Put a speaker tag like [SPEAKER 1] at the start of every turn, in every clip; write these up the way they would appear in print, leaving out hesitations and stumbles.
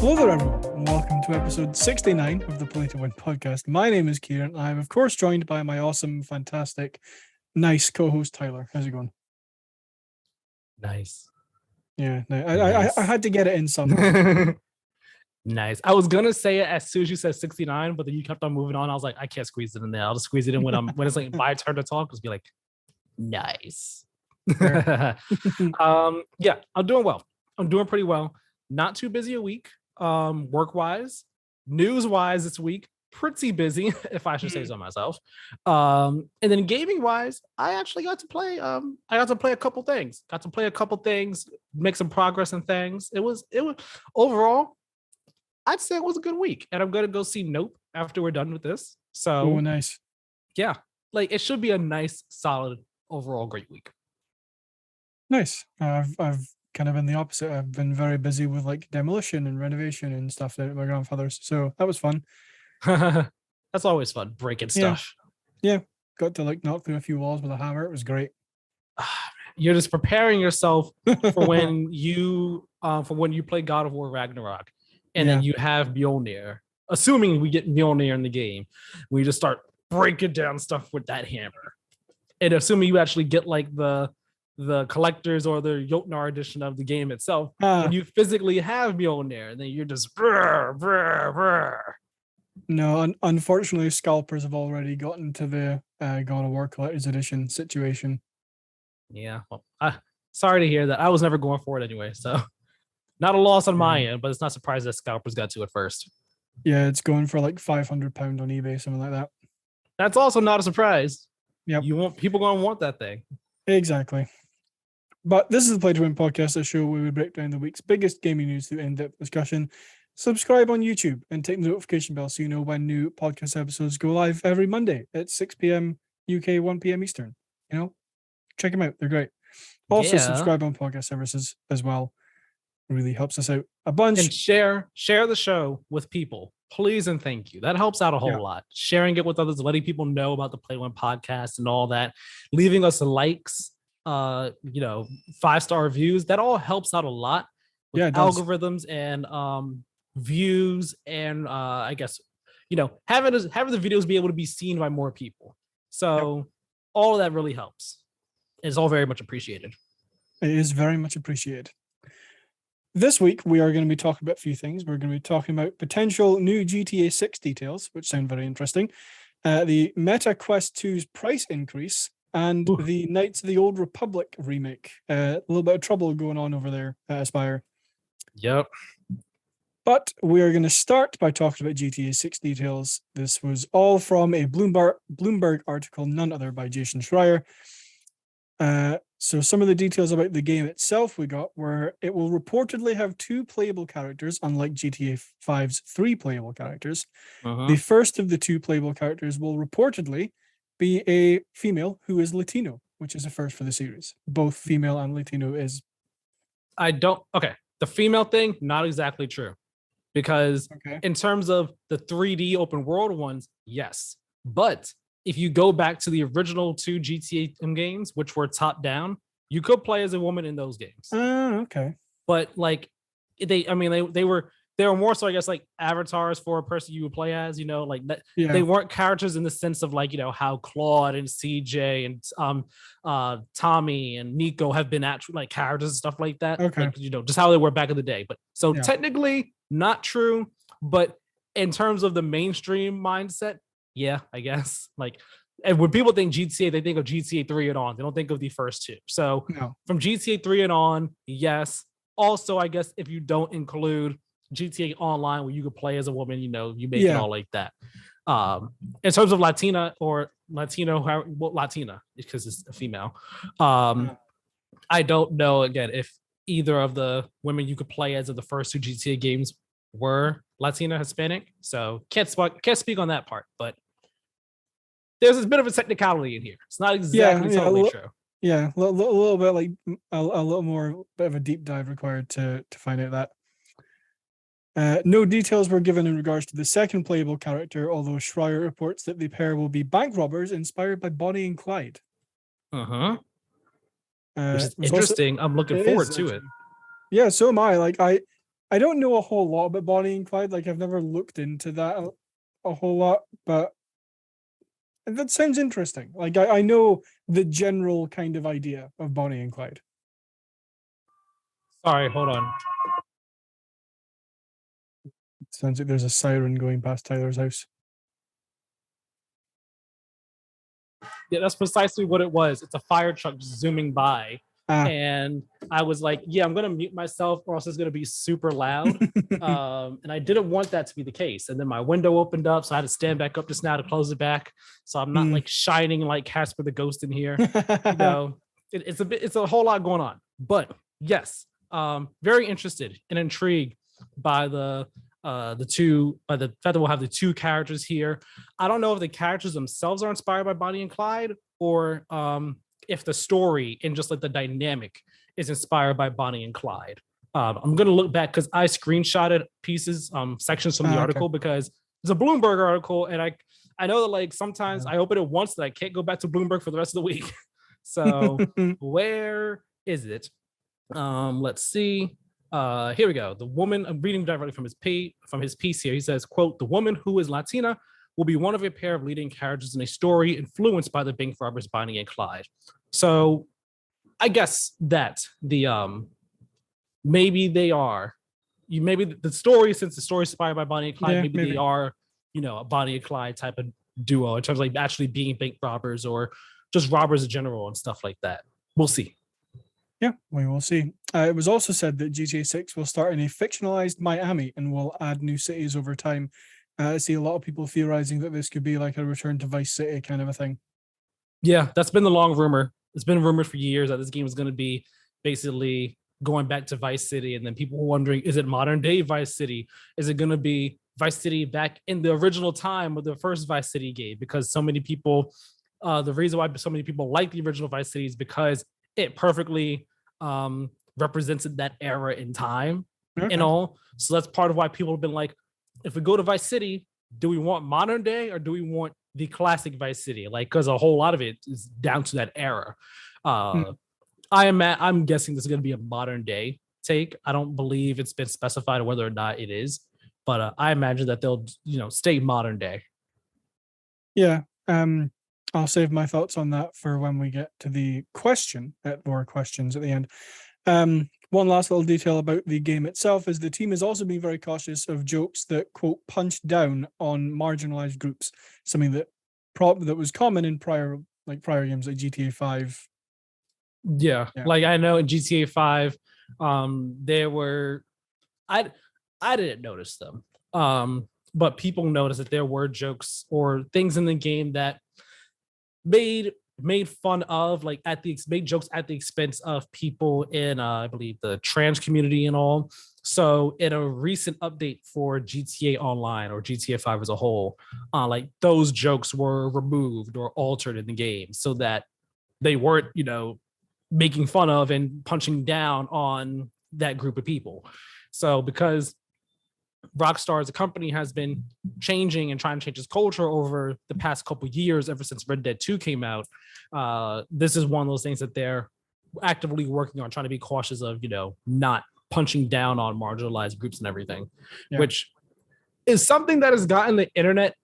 [SPEAKER 1] Hello there, everyone, and welcome to episode 69 of the Play to Win podcast. My name is Keiran. I'm, of course, joined by my awesome, fantastic, nice co-host Tyler. How's it going?
[SPEAKER 2] Nice.
[SPEAKER 1] Yeah, no,
[SPEAKER 2] Nice.
[SPEAKER 1] I had to get it in somehow.
[SPEAKER 2] Nice. I was gonna say it as soon as you said 69, but then you kept on moving on. I was like, I can't squeeze it in there. I'll just squeeze it in when it's like my turn to talk. Just be like, nice. Yeah, I'm doing well. I'm doing pretty well. Not too busy a week. Work-wise, news-wise this week, pretty busy, if I should say so myself. And then gaming-wise, I actually got to play. I got to play a couple things. Make some progress in things. It was overall, I'd say it was a good week. And I'm gonna go see Nope after we're done with this. So
[SPEAKER 1] nice.
[SPEAKER 2] Yeah, like it should be a nice, solid, overall great week.
[SPEAKER 1] Nice. I've kind of been the opposite. I've been very busy with like demolition and renovation and stuff at my grandfather's. So that was fun.
[SPEAKER 2] That's always fun, breaking stuff.
[SPEAKER 1] Yeah. Got to like knock through a few walls with a hammer. It was great.
[SPEAKER 2] You're just preparing yourself for when you play God of War Ragnarok, and then you have Mjolnir. Assuming we get Mjolnir in the game, we just start breaking down stuff with that hammer. And assuming you actually get like the collectors or the Jotnar edition of the game itself, when you physically have Mjolnir, and then you're just brr, brr, brr.
[SPEAKER 1] No, unfortunately, scalpers have already gotten to the God of War Collector's Edition situation.
[SPEAKER 2] Yeah, well, sorry to hear that. I was never going for it anyway, so not a loss on my end, but it's not surprised that scalpers got to it first.
[SPEAKER 1] Yeah, it's going for like £500 on eBay, something like that.
[SPEAKER 2] That's also not a surprise.
[SPEAKER 1] Yeah,
[SPEAKER 2] people gonna want that thing.
[SPEAKER 1] Exactly. But this is the Play to Win podcast, a show where we break down the week's biggest gaming news through in-depth discussion. Subscribe on YouTube and take the notification bell so you know when new podcast episodes go live every Monday at 6 p.m. UK, 1 p.m. Eastern. Check them out. They're great. Also, subscribe on podcast services as well. It really helps us out a bunch.
[SPEAKER 2] And share the show with people. Please and thank you. That helps out a whole lot. Sharing it with others, letting people know about the Play One podcast and all that. Leaving us likes, 5-star reviews. That all helps out a lot with algorithms and views, and I guess having the videos be able to be seen by more people. So all of that really helps. It's all very much appreciated.
[SPEAKER 1] It is very much appreciated. This week, we are going to be talking about a few things. We're going to be talking about potential new GTA 6 details, which sound very interesting, the Meta Quest 2's price increase, and the Knights of the Old Republic remake. A little bit of trouble going on over there at Aspire.
[SPEAKER 2] Yep.
[SPEAKER 1] But we are going to start by talking about GTA 6 details. This was all from a Bloomberg article, none other by Jason Schreier. So some of the details about the game itself we got were it will reportedly have 2 playable characters, unlike GTA 5's 3 playable characters. The first of the 2 playable characters will reportedly be a female who is Latino, which is a first for the series. Both female and Latino is...
[SPEAKER 2] Okay, the female thing, not exactly true. Because in terms of the 3D open world ones, yes. But if you go back to the original 2 GTA games, which were top down, you could play as a woman in those games.
[SPEAKER 1] Okay.
[SPEAKER 2] But like they were more so, I guess, like avatars for a person you would play as, they weren't characters in the sense of like, how Claude and CJ and Tommy and Nico have been actual like characters and stuff like that.
[SPEAKER 1] Okay.
[SPEAKER 2] Like, just how they were back in the day. But so technically not true, but in terms of the mainstream mindset, yeah, I guess. Like, and when people think GTA, they think of GTA 3 and on. They don't think of the first 2. So from GTA 3 and on, yes. Also, I guess if you don't include GTA Online, where you could play as a woman, you make it all like that. In terms of Latina or Latino, Latina, because it's a female. I don't know, again, if either of the women you could play as of the first 2 GTA games were Latina, Hispanic, so can't speak on that part, but there's a bit of a technicality in here. It's not exactly totally true.
[SPEAKER 1] Yeah, a little bit like a little more bit of a deep dive required to find out that. No details were given in regards to the second playable character, although Schreier reports that the pair will be bank robbers inspired by Bonnie and Clyde.
[SPEAKER 2] Which is interesting. I'm looking forward to it.
[SPEAKER 1] Yeah, so am I. Like I don't know a whole lot about Bonnie and Clyde. Like, I've never looked into that a whole lot, but that sounds interesting. Like, I know the general kind of idea of Bonnie and Clyde.
[SPEAKER 2] Sorry, hold on.
[SPEAKER 1] It sounds like there's a siren going past Tyler's house.
[SPEAKER 2] Yeah, that's precisely what it was. It's a fire truck zooming by. And I was like, yeah, I'm going to mute myself or else it's going to be super loud. And I didn't want that to be the case. And then my window opened up, so I had to stand back up just now to close it back. So I'm not like shining like Casper the Ghost in here. You know, it's a whole lot going on. But yes, very interested and intrigued by the fact that we'll have the two characters here. I don't know if the characters themselves are inspired by Bonnie and Clyde or if the story and just like the dynamic is inspired by Bonnie and Clyde. I'm gonna look back because I screenshotted pieces, sections from the article because it's a Bloomberg article, and I know that like sometimes I open it once that I can't go back to Bloomberg for the rest of the week. So where is it? Let's see. Here we go. The woman, I'm reading directly from his piece here. He says, quote, "The woman who is Latina will be one of a pair of leading characters in a story influenced by the bank robbers Bonnie and Clyde." So I guess that the maybe they are maybe the story, since the story is inspired by Bonnie and Clyde, maybe they are, you know, a Bonnie and Clyde type of duo in terms of like actually being bank robbers or just robbers in general and stuff like that. We'll see.
[SPEAKER 1] Yeah, we will see. It was also said that GTA 6 will start in a fictionalized Miami and will add new cities over time. I see a lot of people theorizing that this could be like a return to Vice City kind of a thing.
[SPEAKER 2] Yeah, that's been the long rumor. It's been rumored for years that this game is going to be basically going back to Vice City, and then people were wondering, is it modern day Vice City? Is it going to be Vice City back in the original time of the first Vice City game? Because so many people, the reason why so many people like the original Vice City is because it perfectly represented that era in time and all. So that's part of why people have been like, if we go to Vice City, do we want modern day or do we want the classic Vice City? Like, because a whole lot of it is down to that era. I'm guessing this is going to be a modern day take. I don't believe it's been specified whether or not it is, but I imagine that they'll, you know, stay modern day.
[SPEAKER 1] Yeah. I'll save my thoughts on that for when we get to the questions at the end. One last little detail about the game itself is the team is also being very cautious of jokes that, quote, punch down on marginalized groups, something that was common in prior games like GTA 5.
[SPEAKER 2] Yeah. Like I know in GTA 5, there were I didn't notice them. But people noticed that there were jokes or things in the game that made fun of, like made jokes at the expense of people in I believe the trans community and all. So in a recent update for GTA Online or GTA 5 as a whole, like those jokes were removed or altered in the game so that they weren't, you know, making fun of and punching down on that group of people. So because Rockstar as a company has been changing and trying to change its culture over the past couple of years, ever since Red Dead 2 came out, this is one of those things that they're actively working on, trying to be cautious of, you know, not punching down on marginalized groups and everything, which is something that has gotten the internet,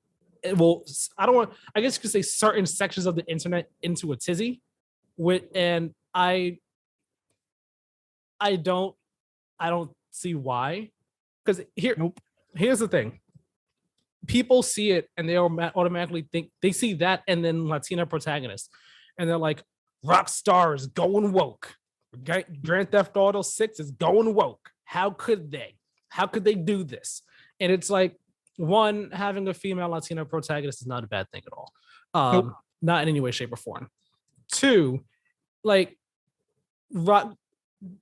[SPEAKER 2] well, I guess you could say certain sections of the internet into a tizzy and I don't see why. Because here's the thing. People see it and they automatically think they see that and then Latina protagonist. And they're like, Rockstar is going woke. Grand Theft Auto 6 is going woke. How could they? How could they do this? And it's like, one, having a female Latina protagonist is not a bad thing at all. Not in any way, shape, or form. Two, like,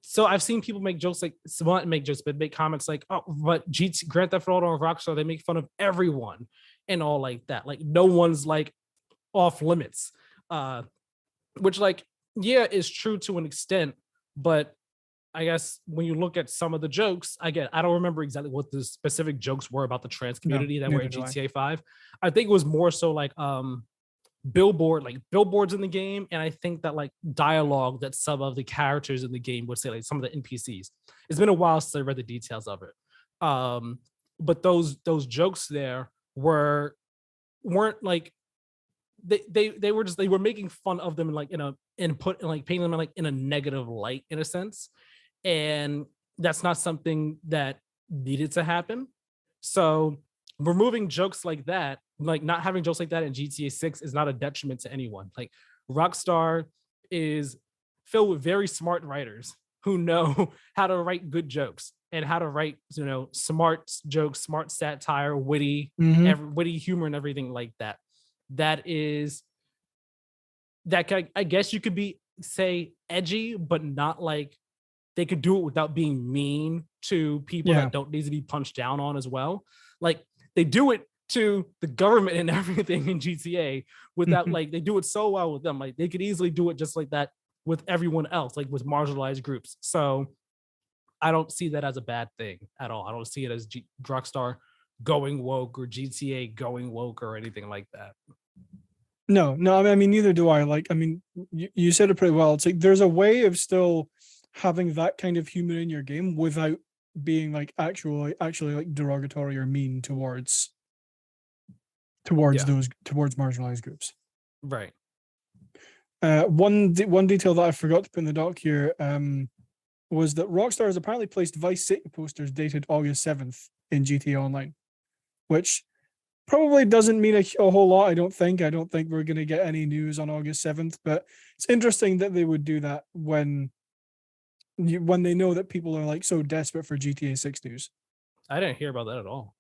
[SPEAKER 2] so I've seen people make jokes like, not make jokes, but make comments like, oh, but Grand Theft Auto and Rockstar, they make fun of everyone and all like that. Like no one's like off limits, which like, yeah, is true to an extent. But I guess when you look at some of the jokes, I don't remember exactly what the specific jokes were about the trans community that were in GTA 5. I think it was more so like, billboards in the game, and I think that like dialogue that some of the characters in the game would say, like some of the NPCs. It's been a while since I read the details of it. But those jokes there weren't like they were making fun of them like painting them like in a negative light in a sense, and that's not something that needed to happen. So removing jokes like that, like not having jokes like that in GTA 6 is not a detriment to anyone. Like Rockstar is filled with very smart writers who know how to write good jokes and how to write, smart jokes, smart satire, witty, witty humor and everything like that. I guess you could say edgy, but not like they could do it without being mean to people that don't need to be punched down on as well. Like they do it to the government and everything in GTA without like they do it so well with them. Like they could easily do it just like that with everyone else, like with marginalized groups. So I don't see that as a bad thing at all. I don't see it as Rockstar going woke or GTA going woke or anything like that.
[SPEAKER 1] No, I mean, neither do I. Like, I mean, you said it pretty well. It's like there's a way of still having that kind of humor in your game without being like actually like derogatory or mean towards marginalized groups.
[SPEAKER 2] Right.
[SPEAKER 1] One detail that I forgot to put in the doc here was that Rockstar has apparently placed Vice City posters dated August 7th in GTA Online, which probably doesn't mean a whole lot. I don't think we're going to get any news on August 7th, but it's interesting that they would do that when they know that people are like so desperate for GTA 6 news.
[SPEAKER 2] I didn't hear about that at all.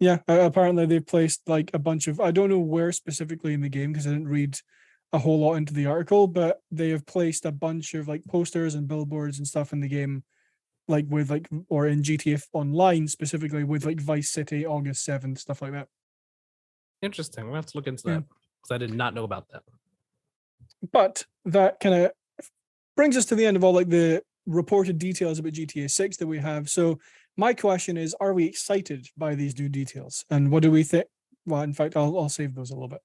[SPEAKER 1] Yeah, apparently they've placed like a bunch of, I don't know where specifically in the game because I didn't read a whole lot into the article, but they have placed a bunch of like posters and billboards and stuff in the game, like with like, or in GTA Online specifically with like Vice City August 7th, stuff like that.
[SPEAKER 2] Interesting. We'll have to look into that because I did not know about that.
[SPEAKER 1] But that kind of brings us to the end of all like the reported details about GTA 6 that we have. So my question is, are we excited by these new details? And what do we think? Well, in fact, I'll save those a little bit.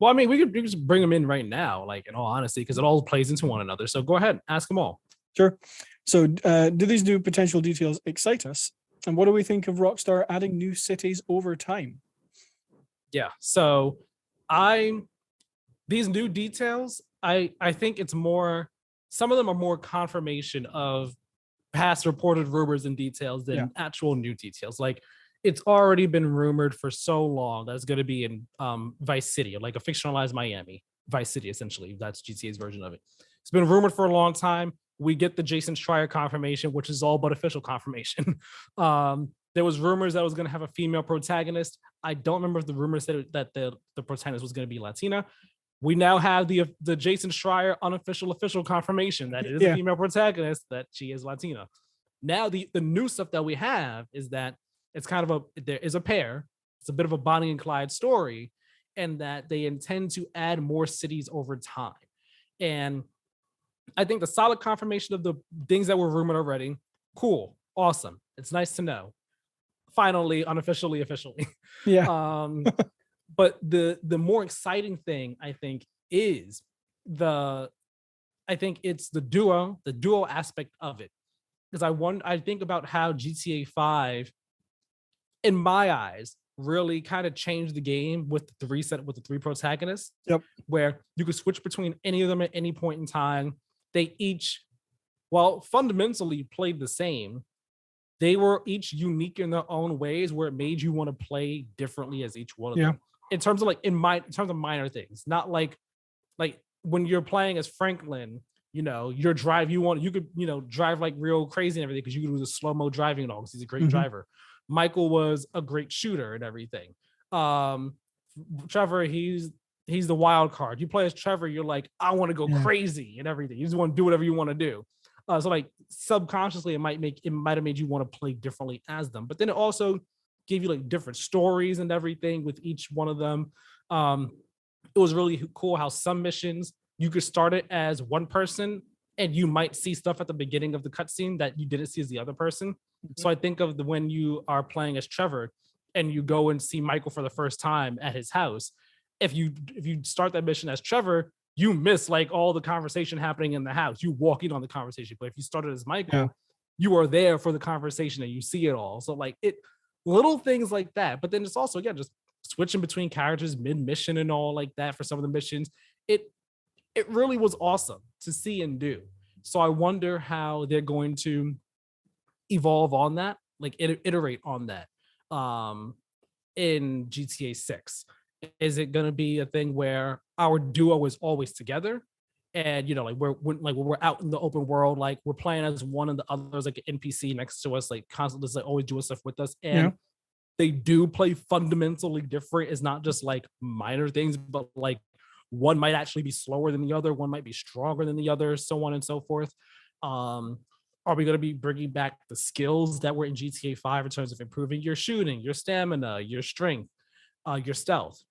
[SPEAKER 2] Well, I mean, we could just bring them in right now, like in all honesty, because it all plays into one another. So go ahead, ask them all.
[SPEAKER 1] Sure. So do these new potential details excite us? And what do we think of Rockstar adding new cities over time?
[SPEAKER 2] Yeah. So these new details, I think it's more, some of them are more confirmation of past reported rumors and details than actual new details. Like it's already been rumored for so long that it's going to be in Vice City, like a fictionalized Miami, Vice City, essentially. That's GTA's version of it. It's been rumored for a long time. We get the Jason Schreier confirmation, which is all but official confirmation. There was rumors that it was going to have a female protagonist. I don't remember if the rumors said that the protagonist was going to be Latina. We now have the Jason Schreier unofficial official confirmation that it is a female protagonist, that she is Latina. Now the new stuff that we have is that it's kind of there is a pair. It's a bit of a Bonnie and Clyde story, and that they intend to add more cities over time. And I think the solid confirmation of the things that were rumored already, cool, awesome. It's nice to know. Finally, unofficially, officially.
[SPEAKER 1] Yeah.
[SPEAKER 2] But the more exciting thing, I think, is it's the duo aspect of it. Because I think about how GTA 5, in my eyes, really kind of changed the game with the three protagonists.
[SPEAKER 1] Yep.
[SPEAKER 2] Where you could switch between any of them at any point in time. They each, well, fundamentally played the same. They were each unique in their own ways, where it made you want to play differently as each one of them. In terms of minor things, not like when you're playing as Franklin, you could drive like real crazy and everything because you could do the slow-mo driving and all because he's a great driver. Michael was a great shooter and everything. Trevor, he's the wild card. You play as Trevor, you're like, I want to go crazy and everything. You just want to do whatever you want to do. So like subconsciously, it might have made you want to play differently as them. But then it also gave you like different stories and everything with each one of them. It was really cool how some missions you could start it as one person and you might see stuff at the beginning of the cutscene that you didn't see as the other person. So I think of when you are playing as Trevor and you go and see Michael for the first time at his house, if you start that mission as Trevor, you miss like all the conversation happening in the house. You walk in on the conversation. But if you started as Michael, you are there for the conversation and you see it all. So like little things like that. But then it's also, again, just switching between characters mid-mission and all like that for some of the missions. It really was awesome to see and do. So I wonder how they're going to evolve on that, like iterate on that in GTA 6. Is it going to be a thing where our duo is always together? And like when we're out in the open world, like we're playing as one and the other's like an NPC next to us, like constantly like always doing stuff with us. And they do play fundamentally different. It's not just like minor things, but like one might actually be slower than the other, one might be stronger than the other, so on and so forth. Are we going to be bringing back the skills that were in GTA 5 in terms of improving your shooting, your stamina, your strength, your stealth?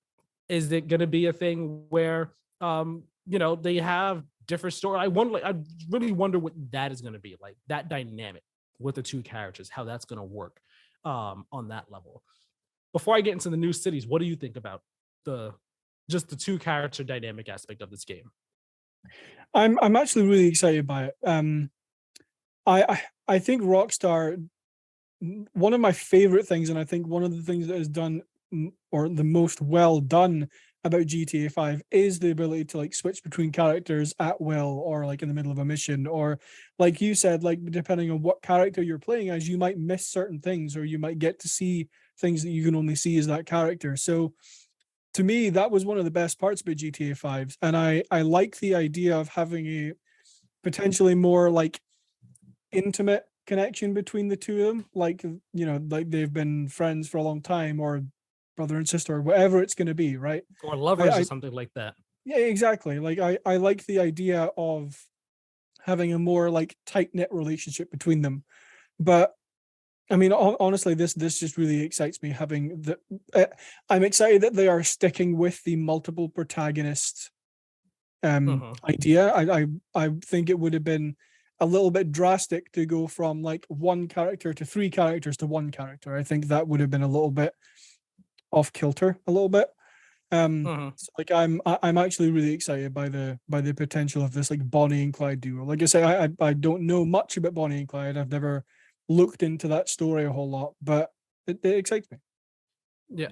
[SPEAKER 2] Is it going to be a thing where they have different story? I really wonder what that is going to be like, that dynamic with the two characters, how that's going to work on that level. Before I get into the new cities, what do you think about the two character dynamic aspect of this game?
[SPEAKER 1] I'm actually really excited by it. I think Rockstar, one of my favorite things, and I think one of the things that is done or the most well done about GTA 5 is the ability to like switch between characters at will, or like in the middle of a mission, or like you said, like depending on what character you're playing as, you might miss certain things, or you might get to see things that you can only see as that character. So to me, that was one of the best parts about GTA 5. And I like the idea of having a potentially more like intimate connection between the two of them, like like they've been friends for a long time, or brother and sister, or whatever it's going to be, right?
[SPEAKER 2] Or lovers or something like that.
[SPEAKER 1] Yeah, exactly. Like I like the idea of having a more like tight-knit relationship between them. But I mean, honestly, this just really excites me. Having I'm excited that they are sticking with the multiple protagonist idea. I think it would have been a little bit drastic to go from like one character to three characters to one character. I think that would have been a little bit off kilter, a little bit. So like I'm actually really excited by the potential of this like Bonnie and Clyde duo. Like I say, I don't know much about Bonnie and Clyde. I've never looked into that story a whole lot, but it excites me.
[SPEAKER 2] Yeah,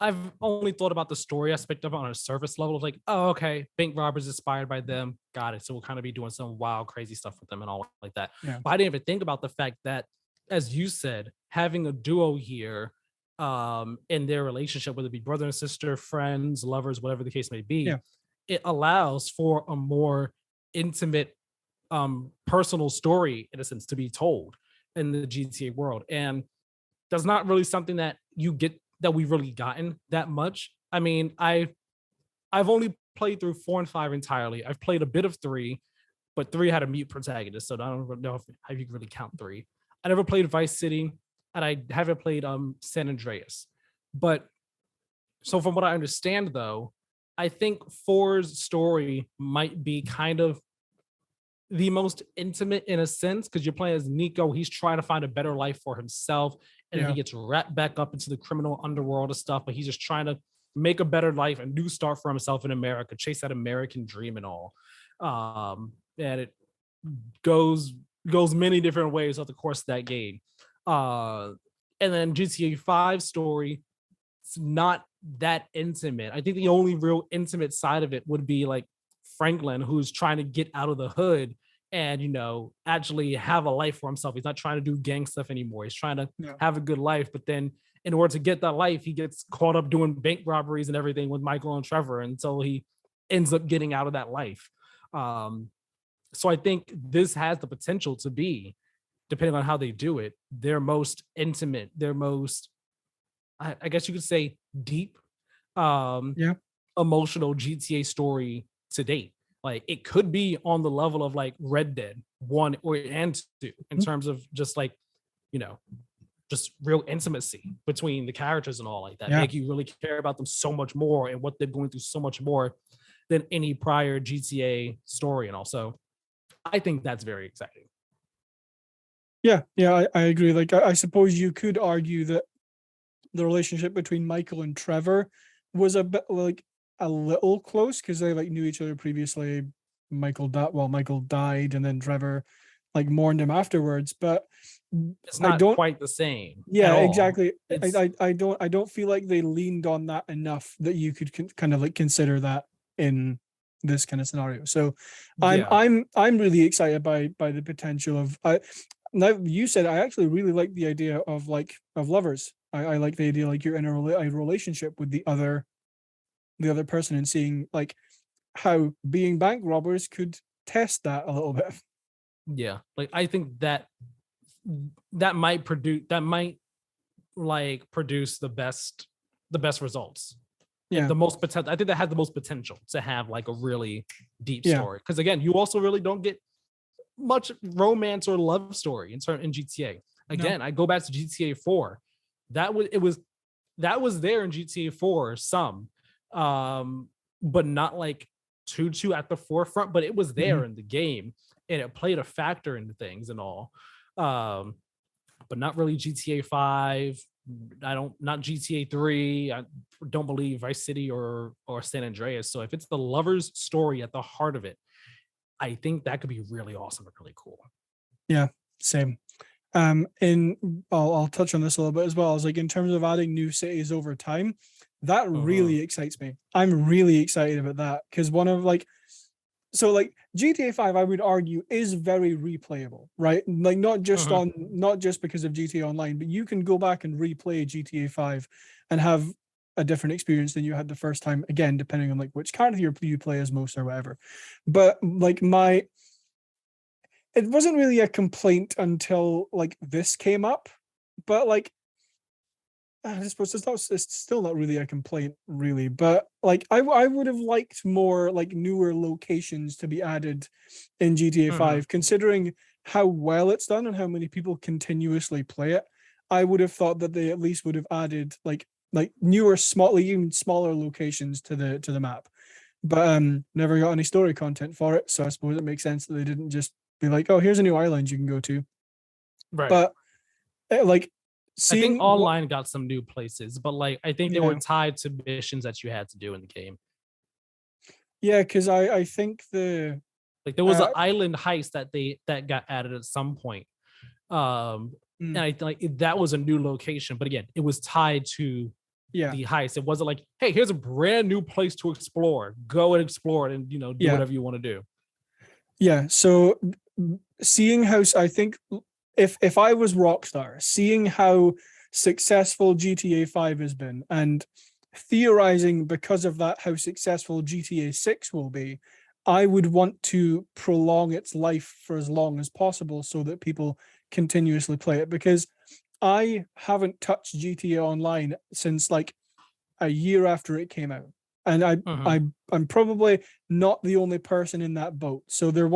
[SPEAKER 2] I've only thought about the story aspect of it on a surface level of like, oh, okay, bank robbers inspired by them. Got it. So we'll kind of be doing some wild, crazy stuff with them and all like that.
[SPEAKER 1] Yeah.
[SPEAKER 2] But I didn't even think about the fact that, as you said, having a duo here in their relationship, whether it be brother and sister, friends, lovers, whatever the case may be, it allows for a more intimate, personal story, in a sense, to be told in the GTA world. And that's not really something that we've really gotten that much. I mean, I've only played through 4 and 5 entirely. I've played a bit of 3, but 3 had a mute protagonist, so I don't know how you can really count 3. I never played Vice City, and I haven't played San Andreas. But so from what I understand, though, I think 4's story might be kind of the most intimate in a sense, because you're playing as Nico. He's trying to find a better life for himself, and then he gets wrapped back up into the criminal underworld and stuff, but he's just trying to make a better life, a new start for himself in America, chase that American dream and all. And it goes many different ways over the course of that game. And then GTA 5 story, it's not that intimate. I think the only real intimate side of it would be like Franklin, who's trying to get out of the hood and actually have a life for himself. He's not trying to do gang stuff anymore. He's trying to have a good life. But then in order to get that life, he gets caught up doing bank robberies and everything with Michael and Trevor until he ends up getting out of that life. So I think this has the potential to be, depending on how they do it, their most intimate, their most, I guess you could say, deep, emotional GTA story to date. Like it could be on the level of like Red Dead 1 and 2 in terms of just like, just real intimacy between the characters and all like that. Make you really care about them so much more and what they're going through so much more than any prior GTA story. And also, I think that's very exciting.
[SPEAKER 1] Yeah, I agree. Like I suppose you could argue that the relationship between Michael and Trevor was a bit like a little close because they like knew each other previously. Michael died, and then Trevor like mourned him afterwards. But
[SPEAKER 2] It's
[SPEAKER 1] I
[SPEAKER 2] not
[SPEAKER 1] don't.
[SPEAKER 2] quite the same at
[SPEAKER 1] Yeah,
[SPEAKER 2] all.
[SPEAKER 1] exactly.
[SPEAKER 2] It's
[SPEAKER 1] I don't feel like they leaned on that enough that you could kind of like consider that in this kind of scenario. So
[SPEAKER 2] yeah.
[SPEAKER 1] I'm really excited by the potential of now you said I actually really like the idea of like of lovers. I like the idea like you're in a relationship with the other person and seeing like how being bank robbers could test that a little bit.
[SPEAKER 2] Yeah. Like I think that might like produce the best results and
[SPEAKER 1] Yeah.
[SPEAKER 2] the most potential. I think that has the most potential to have like a really deep
[SPEAKER 1] Yeah.
[SPEAKER 2] story. Because again, you also really don't get much romance or love story in GTA.
[SPEAKER 1] No.
[SPEAKER 2] Again, I go back to GTA 4. That was there in GTA 4 some, but not like too at the forefront. But it was
[SPEAKER 1] Mhm.
[SPEAKER 2] there in the game, and it played a factor into things and all. Um, but not really GTA 5. Not GTA 3. I don't believe Vice City or San Andreas. So if it's the lover's story at the heart of it, I think that could be really awesome and really cool.
[SPEAKER 1] Yeah. Same. In I'll touch on this a little bit as well. As like in terms of adding new cities over time, that
[SPEAKER 2] Mhm.
[SPEAKER 1] really excites me. I'm really excited about that because one of like so like GTA 5, I would argue, is very replayable, right? Like
[SPEAKER 2] Mhm.
[SPEAKER 1] not just because of GTA Online, but you can go back and replay GTA 5 and have a different experience than you had the first time, again, depending on like which character you play as most or whatever. But like my it wasn't really a complaint until like this came up, but like I suppose it's still not really a complaint really, but like I would have liked more like newer locations to be added in GTA
[SPEAKER 2] Mhm.
[SPEAKER 1] 5, considering how well it's done and how many people continuously play it. I would have thought that they at least would have added like newer, even smaller locations to the map. But never got any story content for it, so I suppose it makes sense that they didn't just be like, oh, here's a new island you can go to.
[SPEAKER 2] Right.
[SPEAKER 1] But like
[SPEAKER 2] I think
[SPEAKER 1] seeing what
[SPEAKER 2] online got some new places, but like I think they were
[SPEAKER 1] yeah.
[SPEAKER 2] tied to missions that you had to do in the game.
[SPEAKER 1] Yeah, because I think the
[SPEAKER 2] Like there was an
[SPEAKER 1] uh
[SPEAKER 2] island heist that got added at some point.
[SPEAKER 1] mm,
[SPEAKER 2] And I like that was a new location, but again, it was tied to
[SPEAKER 1] yeah,
[SPEAKER 2] the heist. It wasn't like, hey, here's a brand new place to explore. Go and explore it and do
[SPEAKER 1] yeah,
[SPEAKER 2] whatever you want to do.
[SPEAKER 1] yeah. So seeing how I think if I was Rockstar, seeing how successful GTA 5 has been and theorizing because of that how successful GTA 6 will be, I would want to prolong its life for as long as possible so that people continuously play it because I haven't touched GTA Online since like a year after it came out. And
[SPEAKER 2] Mhm.
[SPEAKER 1] I'm probably not the only person in that boat. So they're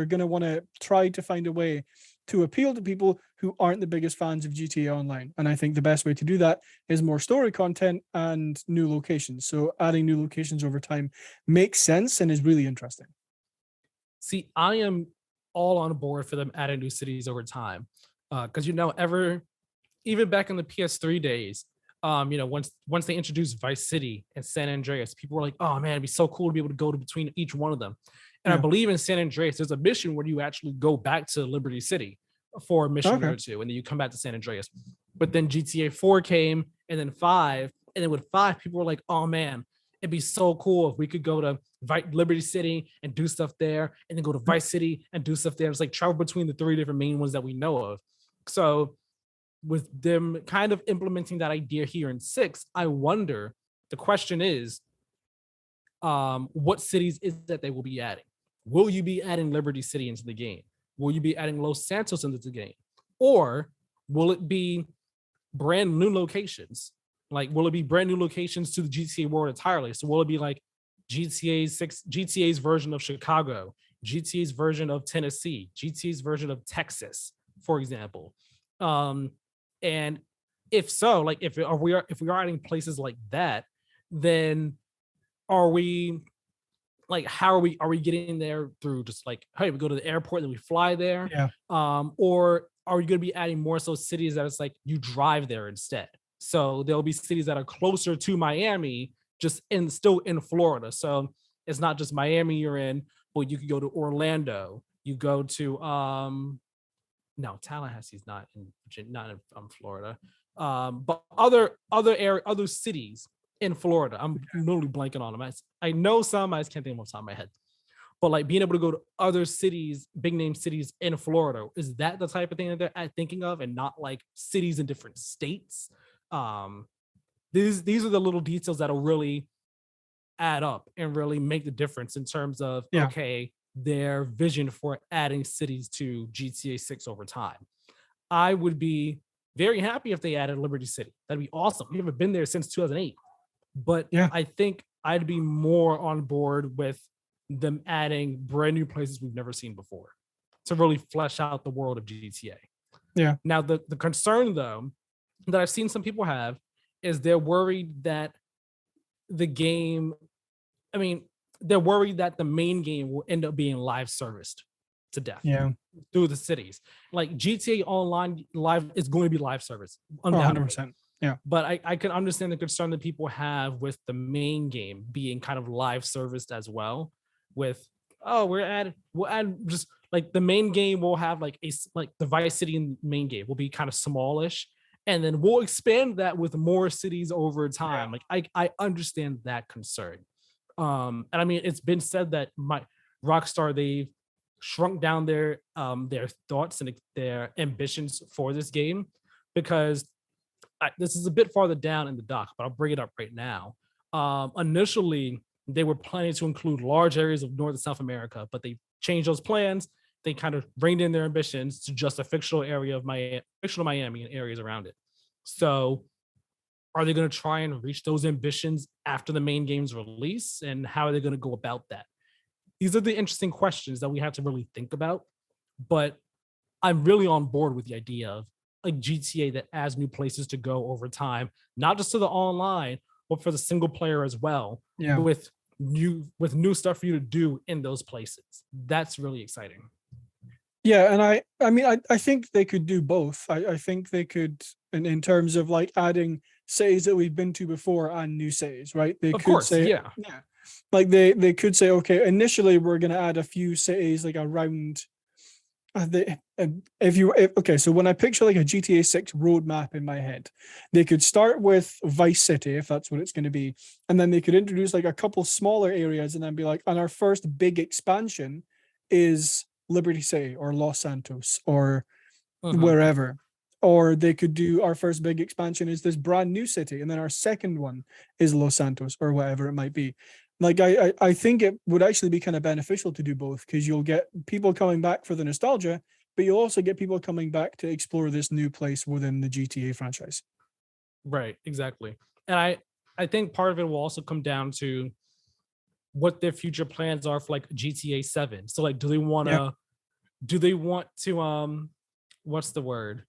[SPEAKER 1] gonna want to try to find a way to appeal to people who aren't the biggest fans of GTA Online. And I think the best way to do that is more story content and new locations. So adding new locations over time makes sense and is really interesting.
[SPEAKER 2] See, I am all on board for them adding new cities over time. Because ever even back in the PS3 days, once they introduced Vice City and San Andreas, people were like, "Oh man, it'd be so cool to be able to go to between each one of them." And I
[SPEAKER 1] Yeah.
[SPEAKER 2] believe in San Andreas, there's a mission where you actually go back to Liberty City for a mission
[SPEAKER 1] Okay.
[SPEAKER 2] or two, and then you come back to San Andreas. But then GTA 4 came, and then 5, and then with 5, people were like, "Oh man, it'd be so cool if we could go to Liberty City and do stuff there, and then go to Vice City and do stuff there." It's like travel between the 3 different main ones that we know of. So with them kind of implementing that idea here in 6, I wonder, the question is, what cities is that they will be adding? Will you be adding Liberty City into the game? Will you be adding Los Santos into the game? Or will it be brand new locations? Like, will it be brand new locations to the GTA world entirely? So will it be like GTA's version of Chicago, GTA's version of Tennessee, GTA's version of Texas, for example? Um, and if so, like if we are adding places like that, then are we like are we getting there through just like, hey, we go to the airport and we fly there?
[SPEAKER 1] Yeah.
[SPEAKER 2] Or are we going to be adding more so cities that it's like you drive there instead? So there'll be cities that are closer to Miami still in Florida. So it's not just Miami you're in, but you could go to Orlando. You go to no, Tallahassee's not in Virginia, not in Florida. But other cities in Florida. I'm literally blanking on them. I know some, I just can't think of them off the top of my head. But like being able to go to other cities, big name cities in Florida, is that the type of thing that they're thinking of, and not like cities in different states? These are the little details that'll really add up and really make the difference in terms of okay, their vision for adding cities to GTA 6 over time. I would be very happy if they added Liberty City. That'd be awesome. We haven't been there since 2008, but I think I'd be more on board with them adding brand new places we've never seen before to really flesh out the world of GTA.
[SPEAKER 1] Yeah.
[SPEAKER 2] Now, the concern, though, that I've seen some people have is they're worried that the game, they're worried that the main game will end up being live serviced to death through the cities. Like GTA Online live is going to be live service, undoubtedly.
[SPEAKER 1] 100%. Yeah.
[SPEAKER 2] But I can understand the concern that people have with the main game being kind of live serviced as well. With we'll add just like the main game will have like the Vice City in the main game will be kind of smallish, and then we'll expand that with more cities over time. Like I understand that concern. And I mean, it's been said that Rockstar, they've shrunk down their thoughts and their ambitions for this game, because this is a bit farther down in the doc, but I'll bring it up right now. Initially, they were planning to include large areas of North and South America, but they changed those plans. They kind of reined in their ambitions to just a fictional area of fictional Miami and areas around it. So are they going to try and reach those ambitions after the main game's release? And how are they going to go about that? These are the interesting questions that we have to really think about. But I'm really on board with the idea of a GTA that adds new places to go over time, not just to the online, but for the single player as well, with new stuff for you to do in those places. That's really exciting.
[SPEAKER 1] Yeah, and I think they could do both. I think they could, in terms of like adding cities that we've been to before and new cities, right? They could say, like they could say, okay, initially we're going to add a few cities like around. So when I picture like a GTA 6 roadmap in my head, they could start with Vice City, if that's what it's going to be, and then they could introduce like a couple smaller areas, and then be like, and our first big expansion is Liberty City or Los Santos or wherever. Or they could do, our first big expansion is this brand new city, and then our second one is Los Santos or whatever it might be. Like I think it would actually be kind of beneficial to do both, because you'll get people coming back for the nostalgia, but you'll also get people coming back to explore this new place within the GTA franchise.
[SPEAKER 2] Right, exactly. And I think part of it will also come down to what their future plans are for like GTA 7. So like, do they want to what's the word?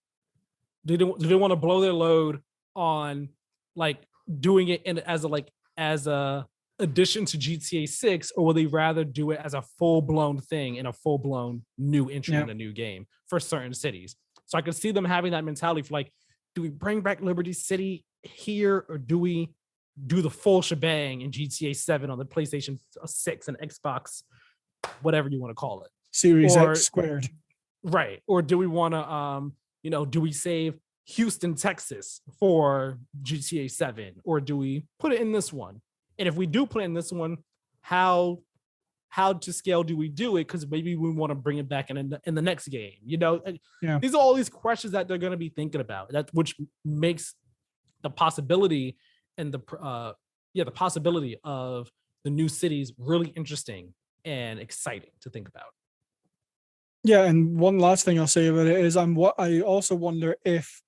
[SPEAKER 2] Do they want to blow their load on like doing it as a addition to GTA 6, or will they rather do it as a full-blown thing in a full-blown new entry in a new game for certain cities? So I could see them having that mentality for like, do we bring back Liberty City here, or do we do the full shebang in GTA 7 on the PlayStation 6 and Xbox, whatever you want to call it,
[SPEAKER 1] Series X squared,
[SPEAKER 2] right? Or do we want to do we save Houston, Texas for GTA 7, or do we put it in this one? And if we do put in this one, how to scale do we do it? Because maybe we want to bring it back in the next game. These are all these questions that they're going to be thinking about. Which makes the possibility and the possibility of the new cities really interesting and exciting to think about.
[SPEAKER 1] Yeah, and one last thing I'll say about it is I also wonder if,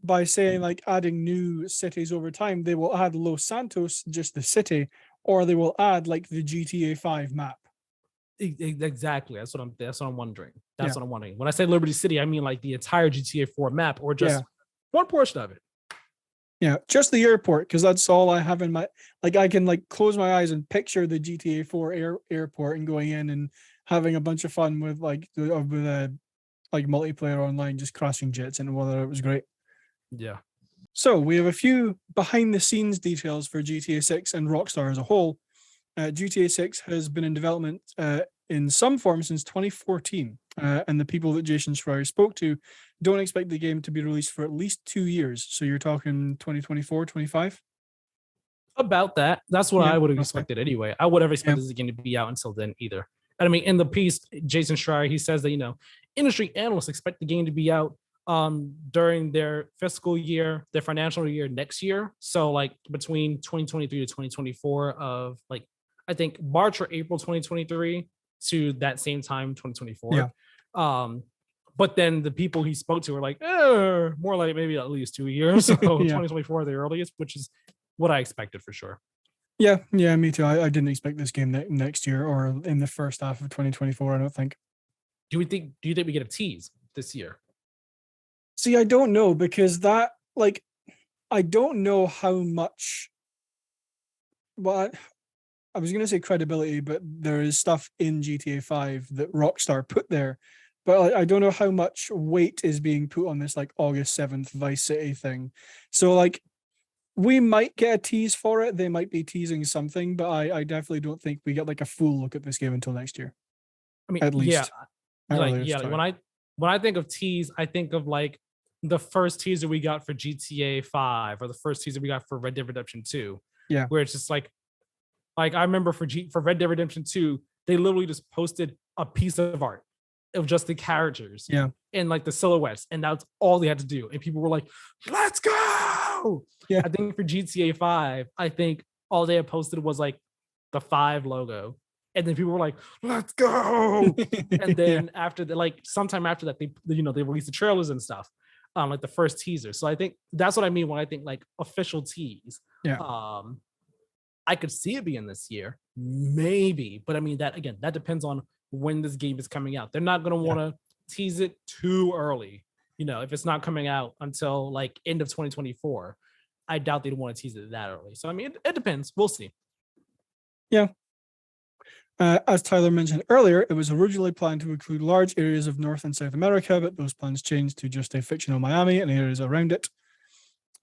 [SPEAKER 1] by saying like adding new cities over time, they will add Los Santos, just the city, or they will add like the GTA 5 map.
[SPEAKER 2] Exactly. That's what I'm wondering. What I'm wondering. When I say Liberty City, I mean like the entire GTA 4 map, or just one portion of it.
[SPEAKER 1] Yeah, just the airport, because that's all I have in my, like, I can like close my eyes and picture the GTA 4 airport and going in and having a bunch of fun with like multiplayer online, just crashing jets, and whether it was great.
[SPEAKER 2] Yeah.
[SPEAKER 1] So we have a few behind the scenes details for GTA 6 and Rockstar as a whole. GTA 6 has been in development in some form since 2014, and the people that Jason Schreier spoke to don't expect the game to be released for at least 2 years. So you're talking 2024, 25?
[SPEAKER 2] About that. That's what
[SPEAKER 1] Yeah,
[SPEAKER 2] I would have
[SPEAKER 1] roughly.
[SPEAKER 2] expected anyway. I would have expected
[SPEAKER 1] Yeah.
[SPEAKER 2] this game to be out until then either. And I mean, in the piece, Jason Schreier, he says that, industry analysts expect the game to be out during their fiscal year, their financial year next year. So like between 2023 to 2024 of like, I think March or April 2023 to that same time, 2024.
[SPEAKER 1] Yeah.
[SPEAKER 2] But then the people he spoke to were like, more like maybe at least 2 years. So
[SPEAKER 1] Yeah.
[SPEAKER 2] 2024 the earliest, which is what I expected for sure.
[SPEAKER 1] Yeah, me too. I didn't expect this game next year or in the first half of 2024, I don't think.
[SPEAKER 2] Do you think we get a tease this year?
[SPEAKER 1] See, I don't know, because that, like, I don't know how much. Well, I was going to say credibility, but there is stuff in GTA 5 that Rockstar put there. But I don't know how much weight is being put on this, like, August 7th Vice City thing. So, like, we might get a tease for it. They might be teasing something, but I definitely don't think we get like a full look at this game until next year.
[SPEAKER 2] I mean,
[SPEAKER 1] At least.
[SPEAKER 2] like when I think of tease, I think of like the first teaser we got for GTA 5 or the first teaser we got for Red Dead Redemption 2.
[SPEAKER 1] Yeah.
[SPEAKER 2] Where it's just like I remember for Red Dead Redemption 2, they literally just posted a piece of art of just the characters.
[SPEAKER 1] Yeah.
[SPEAKER 2] And like the silhouettes, and that's all they had to do. And people were like, let's go.
[SPEAKER 1] Yeah.
[SPEAKER 2] I think for GTA 5, I think all they had posted was like the 5 logo. And then people were like, let's go. And then after the, like sometime after that, they released the trailers and stuff. Like the first teaser. So I think that's what I mean when I think like official tease.
[SPEAKER 1] Yeah.
[SPEAKER 2] I could see it being this year, maybe, but I mean that again, that depends on when this game is coming out. They're not going to want to tease it too early. If it's not coming out until like end of 2024, I doubt they'd want to tease it that early. So I mean, it depends. We'll see.
[SPEAKER 1] Yeah. As Tyler mentioned earlier, it was originally planned to include large areas of North and South America, but those plans changed to just a fictional Miami and areas around it.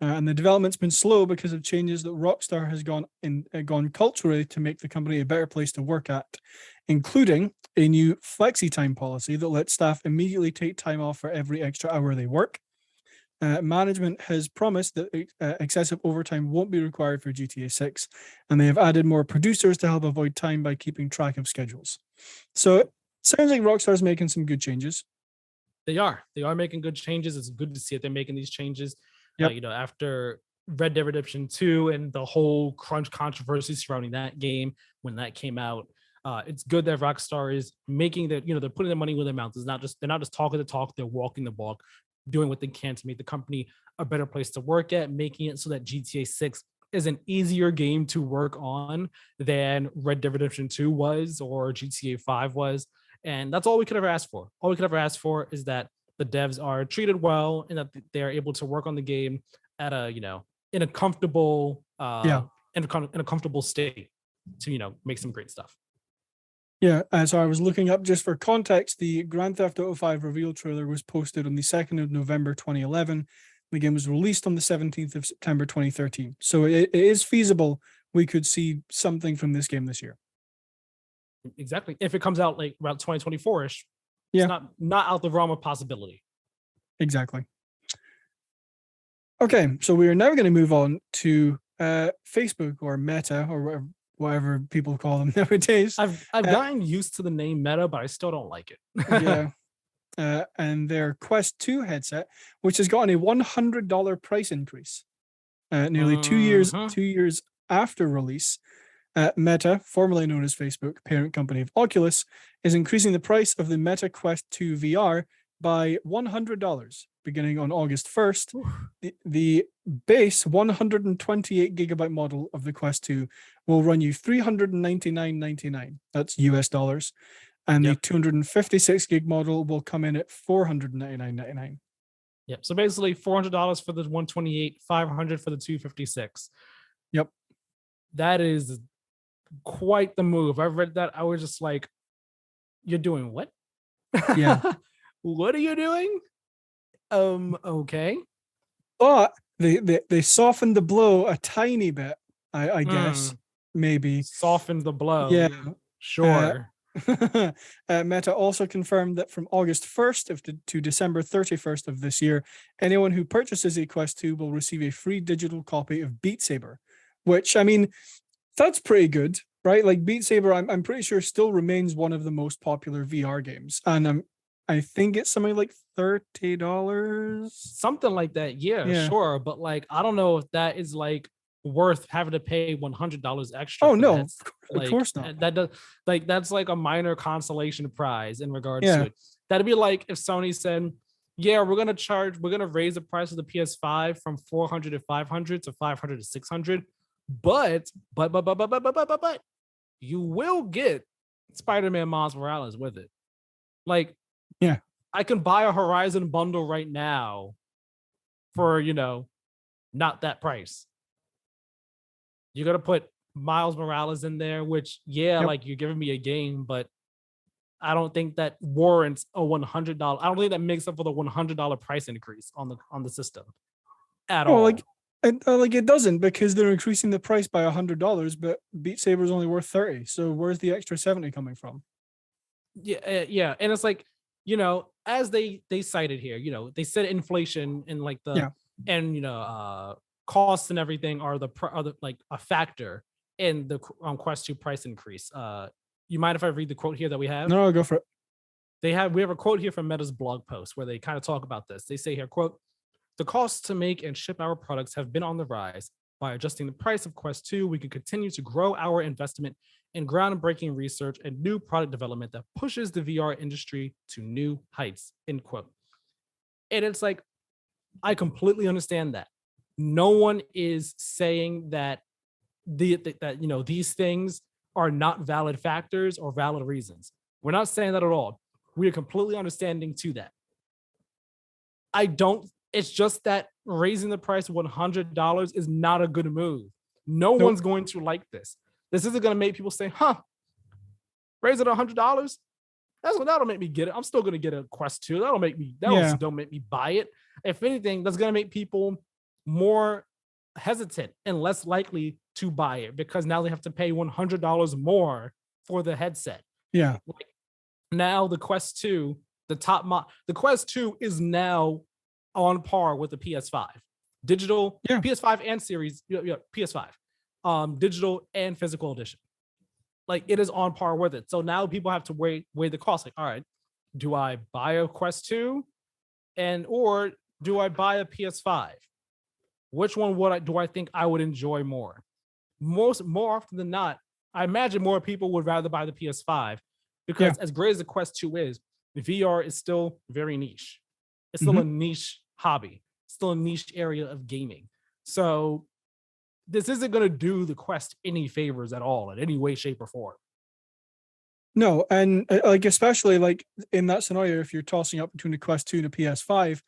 [SPEAKER 1] And the development's been slow because of changes that Rockstar has gone culturally to make the company a better place to work at, including a new flexi time policy that lets staff immediately take time off for every extra hour they work. Management has promised that excessive overtime won't be required for GTA 6, and they have added more producers to help avoid time by keeping track of schedules. So it sounds like Rockstar's making some good changes.
[SPEAKER 2] They are making good changes. It's good to see that they're making these changes.
[SPEAKER 1] Yep.
[SPEAKER 2] After Red Dead Redemption 2 and the whole crunch controversy surrounding that game when that came out, it's good that Rockstar is making that, they're putting their money where their mouth is. They're not just talking the talk, they're walking the walk, doing what they can to make the company a better place to work at, making it so that GTA 6 is an easier game to work on than Red Dead Redemption 2 was or GTA 5 was. And that's all we could ever ask for. All we could ever ask for is that the devs are treated well and that they're able to work on the game at a, in a comfortable, in a comfortable state to, make some great stuff.
[SPEAKER 1] Yeah, so I was looking up just for context. The Grand Theft Auto 5 reveal trailer was posted on the 2nd of November 2011. The game was released on the 17th of September 2013. So it is feasible we could see something from this game this year.
[SPEAKER 2] Exactly. If it comes out like around 2024-ish, it's not out the realm of possibility.
[SPEAKER 1] Exactly. Okay, so we are now going to move on to Facebook or Meta or whatever people call them nowadays.
[SPEAKER 2] I've gotten used to the name Meta, but I still don't like it.
[SPEAKER 1] Yeah. And their Quest 2 headset, which has gotten a $100 price increase. Nearly 2 years after release, Meta, formerly known as Facebook, parent company of Oculus, is increasing the price of the Meta Quest 2 VR by $100 beginning on August 1st. The base 128 gigabyte model of the Quest 2 will run you $399.99. That's US dollars. And the 256 gig model will come in at $499.99.
[SPEAKER 2] Yep. So basically $400 for the 128, $500 for the 256.
[SPEAKER 1] Yep.
[SPEAKER 2] That is quite the move. I read that. I was just like, you're doing what?
[SPEAKER 1] Yeah.
[SPEAKER 2] What are you doing? Okay.
[SPEAKER 1] But they softened the blow a tiny bit, I guess, maybe.
[SPEAKER 2] Softened the blow.
[SPEAKER 1] Yeah.
[SPEAKER 2] Sure.
[SPEAKER 1] Meta also confirmed that from August 1st to December 31st of this year, anyone who purchases a Quest 2 will receive a free digital copy of Beat Saber, which, I mean, that's pretty good, right? Like Beat Saber, I'm pretty sure still remains one of the most popular VR games, and I think it's something like $30,
[SPEAKER 2] something like that. Yeah, sure, but like I don't know if that is like worth having to pay $100 extra.
[SPEAKER 1] Oh no,
[SPEAKER 2] like,
[SPEAKER 1] of course not.
[SPEAKER 2] That does like that's like a minor consolation prize in regards
[SPEAKER 1] Yeah.
[SPEAKER 2] to it. That'd be like if Sony said, "Yeah, we're gonna raise the price of the PS5 from 400 to 500 to 500 to 600, but you will get Spider-Man Miles Morales with it." Like,
[SPEAKER 1] yeah,
[SPEAKER 2] I can buy a Horizon bundle right now for, not that price. You got to put Miles Morales in there, which, like you're giving me a game, but I don't think that warrants a $100. I don't think that makes up for the $100 price increase on the system at all.
[SPEAKER 1] Like it doesn't, because they're increasing the price by $100, but Beat Saber is only worth 30. So where's the extra 70 coming from?
[SPEAKER 2] Yeah, and it's like, as they cited here, they said inflation and like costs and everything are the like a factor in the Quest 2 price increase. You mind if I read the quote here that we have?
[SPEAKER 1] No, go for it.
[SPEAKER 2] We have a quote here from Meta's blog post where they kind of talk about this. They say here, quote, "The costs to make and ship our products have been on the rise. By adjusting the price of Quest 2, we can continue to grow our investment in groundbreaking research and new product development that pushes the VR industry to new heights," end quote. And it's like, I completely understand that. No one is saying that these things are not valid factors or valid reasons. We're not saying that at all. We are completely understanding to that. It's just that raising the price $100 is not a good move. Nope. One's going to like this. This isn't going to make people say, raise it $100? That'll make me get it. I'm still going to get a Quest 2. Don't make me buy it. If anything, that's going to make people more hesitant and less likely to buy it, because now they have to pay $100 more for the headset.
[SPEAKER 1] Yeah.
[SPEAKER 2] Like, now the Quest 2, the Quest 2 is now on par with the PS5. Digital, PS5 and series, PS5. Digital and physical edition. Like, it is on par with it. So now people have to weigh the cost. Like, all right, do I buy a Quest 2 or do I buy a PS5? Which one do I think I would enjoy more? More often than not, I imagine more people would rather buy the PS5, because as great as the Quest 2 is, the VR is still very niche. It's still a niche hobby, still a niche area of gaming. So this isn't going to do the Quest any favors at all in any way, shape, or form.
[SPEAKER 1] No, and like, especially like in that scenario, if you're tossing up between the Quest 2 and a PS5,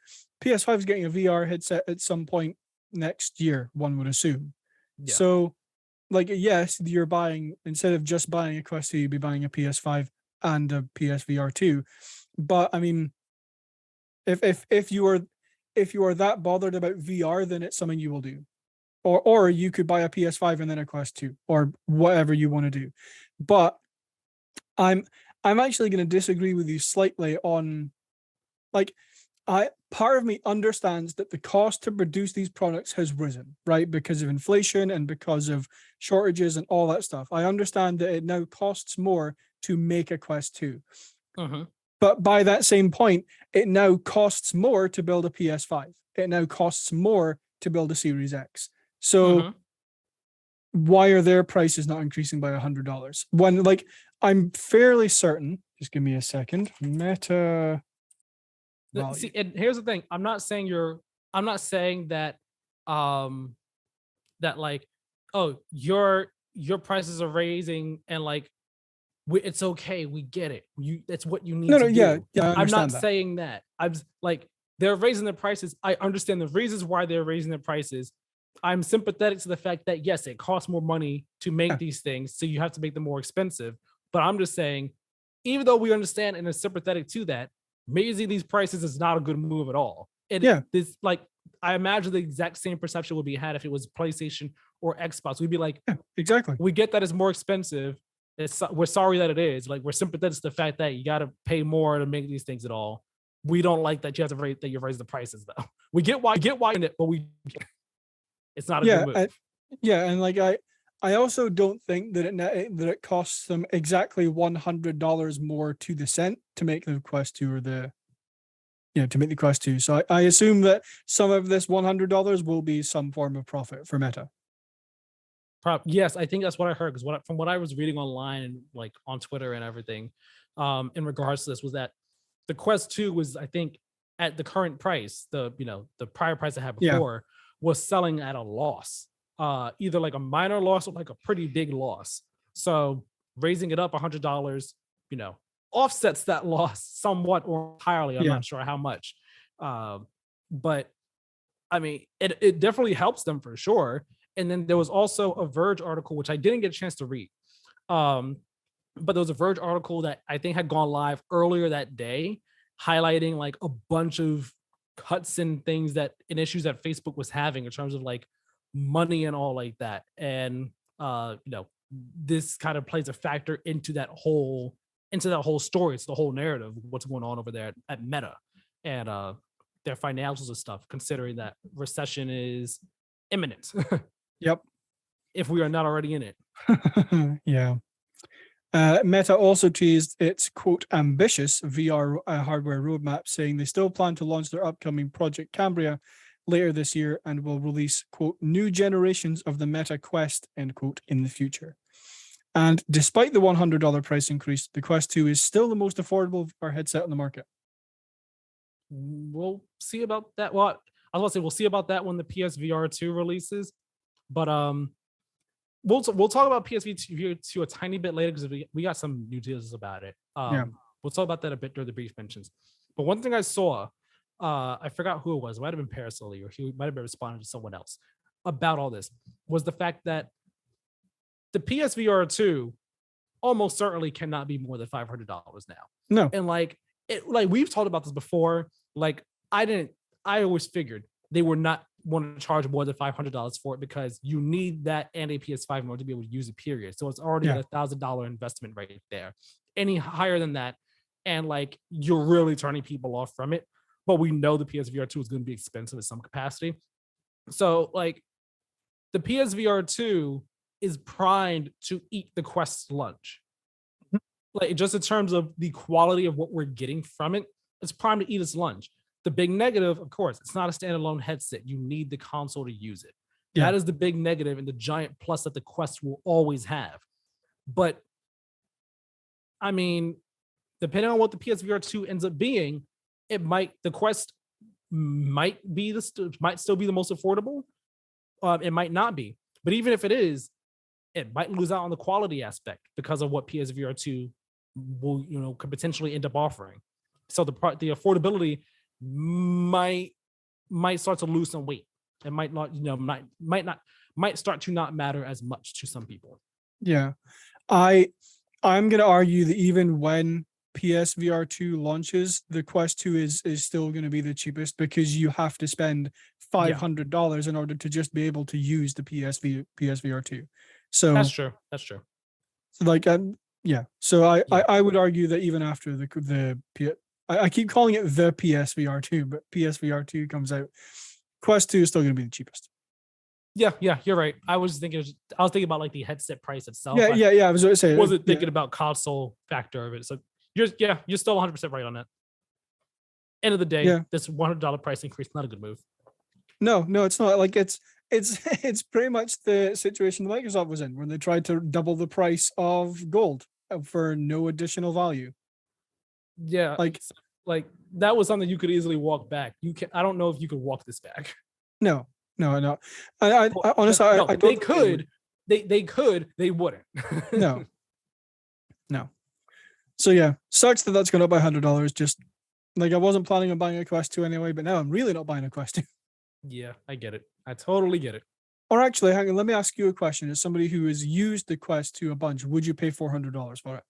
[SPEAKER 1] PS5 is getting a VR headset at some point next year, one would assume. Yeah. So, like, yes, you're buying, instead of just buying a Quest 2, you'd be buying a PS5 and a PSVR 2. But I mean, if you are that bothered about VR, then it's something you will do. Or you could buy a PS5 and then a Quest 2, or whatever you want to do. But I'm actually going to disagree with you slightly on, like, part of me understands that the cost to produce these products has risen, right? Because of inflation and because of shortages and all that stuff. I understand that it now costs more to make a Quest 2. But by that same point, it now costs more to build a PS5. It now costs more to build a Series X. So why are their prices not increasing by $100? When, like, I'm fairly certain, just give me a second, Meta value.
[SPEAKER 2] See, and here's the thing. I'm not saying that that like, oh, your prices are raising and like, it's okay, we get it. That's what you need to do.
[SPEAKER 1] Yeah,
[SPEAKER 2] I'm not saying that. I'm like, they're raising their prices. I understand the reasons why they're raising their prices. I'm sympathetic to the fact that, yes, it costs more money to make these things, so you have to make them more expensive. But I'm just saying, even though we understand and are sympathetic to that, raising these prices is not a good move at all. This, like, I imagine the exact same perception would be had if it was PlayStation or Xbox. We'd be like,
[SPEAKER 1] Yeah, exactly.
[SPEAKER 2] we get that it's more expensive. We're sorry that it is. Like, we're sympathetic to the fact that you got to pay more to make these things at all. We don't like that you have to raise the prices though. We get why in it, but it's not a good move.
[SPEAKER 1] And like I also don't think that it costs them exactly $100 more to the cent to make the Quest 2 or to make the Quest 2. So I assume that some of this $100 will be some form of profit for Meta.
[SPEAKER 2] Yes, I think that's what I heard, because from what I was reading online and like on Twitter and everything, in regards to this, was that the Quest 2 was, I think, at the current price, the prior price I had before, was selling at a loss, either like a minor loss or like a pretty big loss. So raising it up $100, offsets that loss somewhat or entirely. I'm not sure how much, but I mean, it definitely helps them for sure. And then there was also a Verge article, which I didn't get a chance to read. But there was a Verge article that I think had gone live earlier that day, highlighting like a bunch of cuts and things and issues that Facebook was having in terms of like money and all like that. And this kind of plays a factor into that whole story. It's the whole narrative of what's going on over there at Meta and their financials and stuff, considering that recession is imminent.
[SPEAKER 1] Yep.
[SPEAKER 2] If we are not already in it.
[SPEAKER 1] Yeah. Meta also teased its quote ambitious VR hardware roadmap, saying they still plan to launch their upcoming Project Cambria later this year and will release quote new generations of the Meta Quest end quote in the future. And despite the $100 price increase, the Quest 2 is still the most affordable VR headset on the market.
[SPEAKER 2] We'll see about that. Well, I was going to say we'll see about that when the PSVR 2 releases, but we'll talk about PSVR 2 a tiny bit later because we got some new deals about it. We'll talk about that a bit during the brief mentions. But one thing I saw, I forgot who it was. It might have been Parasoli, or he might have been responding to someone else about all this, was the fact that the PSVR 2 almost certainly cannot be more than $500 now.
[SPEAKER 1] No.
[SPEAKER 2] And like we've talked about this before. Like I always figured they were not want to charge more than $500 for it because you need that and a PS5 in order to be able to use it, period. So it's already at $1,000 investment right there. Any higher than that, and like you're really turning people off from it. But we know the PSVR 2 is going to be expensive in some capacity. So like the PSVR 2 is primed to eat the Quest's lunch. Like just in terms of the quality of what we're getting from it, it's primed to eat its lunch. The big negative, of course, it's not a standalone headset. You need the console to use it. That is the big negative and the giant plus that the Quest will always have. But I mean, depending on what the PSVR 2 ends up being, the Quest might still be the most affordable. It might not be. But even if it is, it might lose out on the quality aspect because of what PSVR 2 will could potentially end up offering. So the affordability might start to lose some weight. It might not, might start to not matter as much to some people.
[SPEAKER 1] Yeah. I'm going to argue that even when PSVR 2 launches, the Quest 2 is still going to be the cheapest because you have to spend $500 in order to just be able to use the PSVR 2. So
[SPEAKER 2] that's true.
[SPEAKER 1] So like, So I would argue that even after I keep calling it the PSVR 2, but PSVR 2 comes out, Quest 2 is still going to be the cheapest.
[SPEAKER 2] Yeah, you're right. I was thinking about like the headset price itself.
[SPEAKER 1] I was going to say,
[SPEAKER 2] wasn't thinking about console factor of it. So you're still 100% right on that. End of the day, this $100 price increase, not a good move.
[SPEAKER 1] No, it's not. Like it's pretty much the situation Microsoft was in when they tried to double the price of gold for no additional value.
[SPEAKER 2] Yeah, like that was something you could easily walk back. I don't know if you could walk this back.
[SPEAKER 1] No. I honestly, I don't.
[SPEAKER 2] They could. They could. They wouldn't.
[SPEAKER 1] No. So yeah, sucks that that's gone up by $100. Just like I wasn't planning on buying a Quest 2 anyway, but now I'm really not buying a Quest 2.
[SPEAKER 2] Yeah, I get it. I totally get it.
[SPEAKER 1] Or actually, hang on, let me ask you a question. As somebody who has used the Quest 2 a bunch, would you pay $400 for it?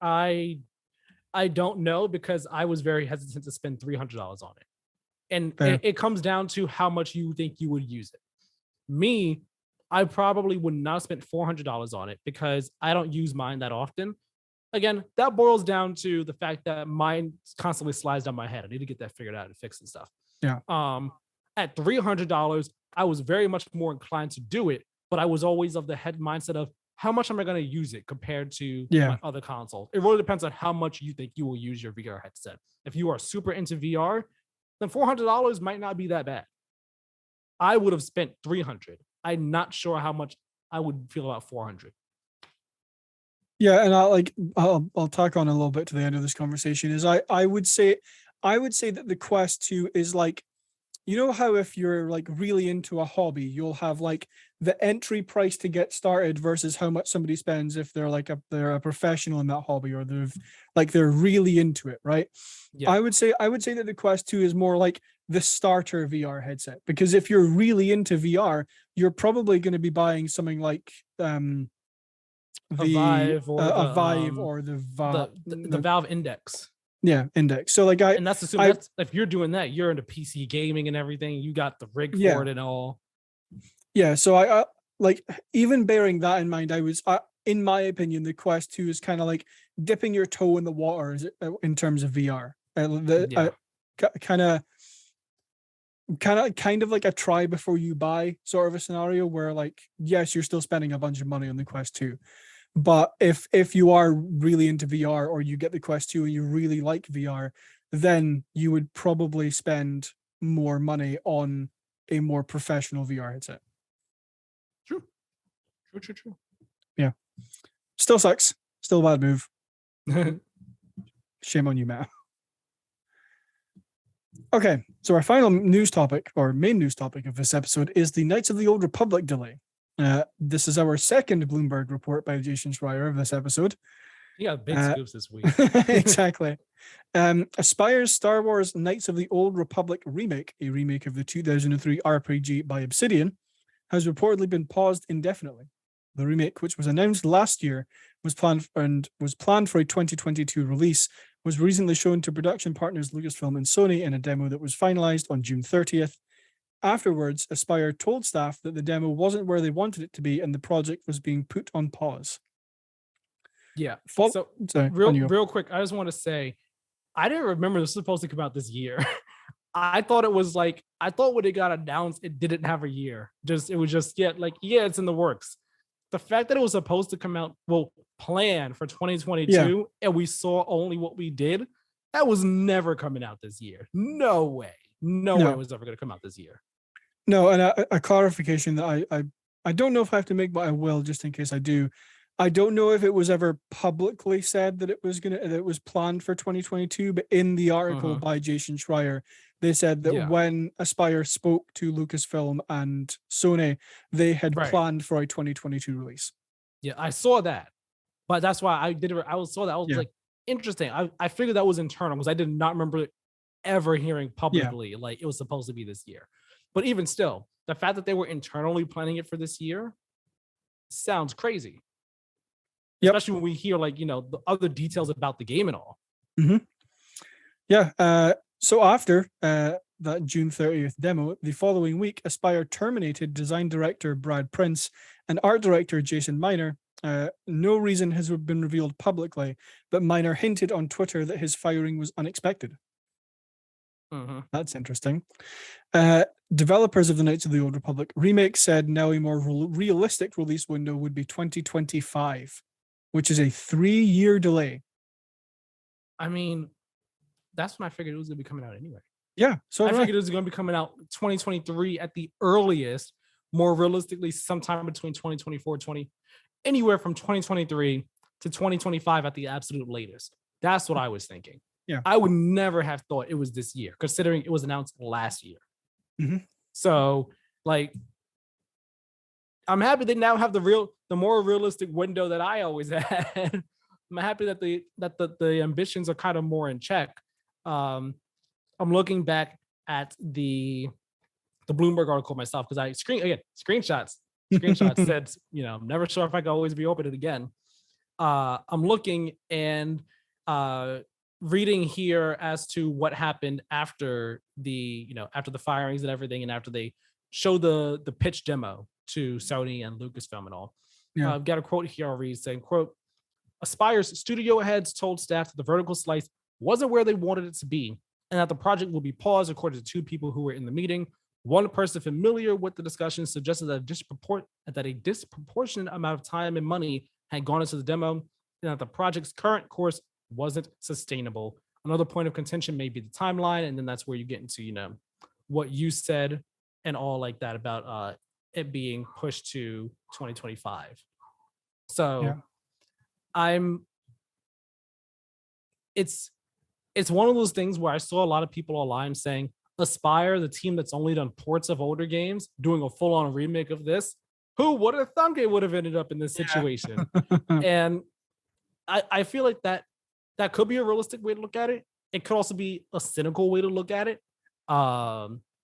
[SPEAKER 2] I don't know because I was very hesitant to spend $300 on it. And
[SPEAKER 1] Fair.
[SPEAKER 2] it comes down to how much you think you would use it. Me, I probably would not spend $400 on it because I don't use mine that often. Again, that boils down to the fact that mine constantly slides down my head. I need to get that figured out and fixed and stuff.
[SPEAKER 1] Yeah.
[SPEAKER 2] At $300, I was very much more inclined to do it, but I was always of the head mindset of how much am I going to use it compared to my other console. It really depends on how much you think you will use your VR headset. If you are super into VR, then $400 might not be that bad. I would have spent $300. I'm not sure how much I would feel about $400.
[SPEAKER 1] Yeah, and I'll tack on a little bit to the end of this conversation. Is I would say that the Quest 2 is like, you know how if you're like really into a hobby, you'll have like the entry price to get started versus how much somebody spends if they're a professional in that hobby or they're really into it, right?
[SPEAKER 2] Yeah.
[SPEAKER 1] I would say that the Quest 2 is more like the starter VR headset, because if you're really into VR, you're probably going to be buying something like
[SPEAKER 2] a Vive or
[SPEAKER 1] the
[SPEAKER 2] Valve Index.
[SPEAKER 1] Yeah, Index. So
[SPEAKER 2] and that's assuming that's if you're doing that, you're into PC gaming and everything. You got the rig for it and all.
[SPEAKER 1] Yeah. So I like, even bearing that in mind, in my opinion, the Quest 2 is kind of like dipping your toe in the water in terms of VR. Kind of like a try before you buy sort of a scenario where, like, yes, you're still spending a bunch of money on the Quest 2. But if you are really into VR, or you get the Quest 2 and you really like VR, then you would probably spend more money on a more professional VR headset.
[SPEAKER 2] True.
[SPEAKER 1] Yeah. Still sucks. Still a bad move. Shame on you, Matt. Okay, so our final news topic, or main news topic of this episode, is the Knights of the Old Republic delay. This is our second Bloomberg report by Jason Schreier of this episode.
[SPEAKER 2] You got big scoops this week.
[SPEAKER 1] Exactly. Aspire's Star Wars Knights of the Old Republic remake, a remake of the 2003 RPG by Obsidian, has reportedly been paused indefinitely. The remake, which was announced last year, was planned for a 2022 release, was recently shown to production partners Lucasfilm and Sony in a demo that was finalized on June 30th. Afterwards, Aspire told staff that the demo wasn't where they wanted it to be and the project was being put on pause.
[SPEAKER 2] Yeah.
[SPEAKER 1] So
[SPEAKER 2] real quick, I just want to say, I didn't remember this was supposed to come out this year. I thought when it got announced, it didn't have a year. It's in the works. The fact that it was supposed to come out, planned for 2022, and we saw only what we did, that was never coming out this year. No way it was ever going to come out this year.
[SPEAKER 1] No, and a clarification that I don't know if I have to make, but I will, just in case I do. I don't know if it was ever publicly said that it was planned for 2022, but in the article by Jason Schreier, they said that when Aspire spoke to Lucasfilm and Sony, they had planned for a 2022 release.
[SPEAKER 2] Yeah, I saw that, but that's why I did it. I saw that. I was like, interesting. I figured that was internal because I did not remember ever hearing publicly like it was supposed to be this year. But even still, the fact that they were internally planning it for this year sounds crazy. Especially when we hear the other details about the game and all.
[SPEAKER 1] Mm-hmm. Yeah. So after that June 30th demo, the following week, Aspire terminated design director Brad Prince and art director Jason Miner. No reason has been revealed publicly, but Miner hinted on Twitter that his firing was unexpected. That's interesting. Developers of the Knights of the Old Republic remake said now a more realistic release window would be 2025, which is a 3-year delay. I
[SPEAKER 2] mean, that's when I figured it was going to be coming out anyway.
[SPEAKER 1] Yeah, so
[SPEAKER 2] I figured it was going to be coming out 2023 at the earliest, more realistically sometime between 2024 anywhere from 2023 to 2025 at the absolute latest. That's what I was thinking.
[SPEAKER 1] Yeah, I
[SPEAKER 2] would never have thought it was this year, considering it was announced last year.
[SPEAKER 1] Mm-hmm.
[SPEAKER 2] So, I'm happy they now have the more realistic window that I always had. I'm happy that the ambitions are kind of more in check. I'm looking back at the Bloomberg article myself because screenshots said, I'm never sure if I can always reopen it again. I'm looking, and reading here as to what happened after the firings and everything, and after they show the pitch demo to Sony and Lucasfilm and all.
[SPEAKER 1] Yeah.
[SPEAKER 2] I've got a quote here I'll read saying, quote, Aspire's studio heads told staff that the vertical slice wasn't where they wanted it to be, and that the project will be paused, according to two people who were in the meeting. One person familiar with the discussion suggested that a disproportionate amount of time and money had gone into the demo, and that the project's current course wasn't sustainable. Another point of contention may be the timeline, and then that's where you get into, what you said and all like that about it being pushed to 2025. So it's one of those things where I saw a lot of people online saying, Aspire, the team that's only done ports of older games, doing a full-on remake of this. What if Thumbgate would have ended up in this situation? And I feel like that could be a realistic way to look at it. It could also be a cynical way to look at it.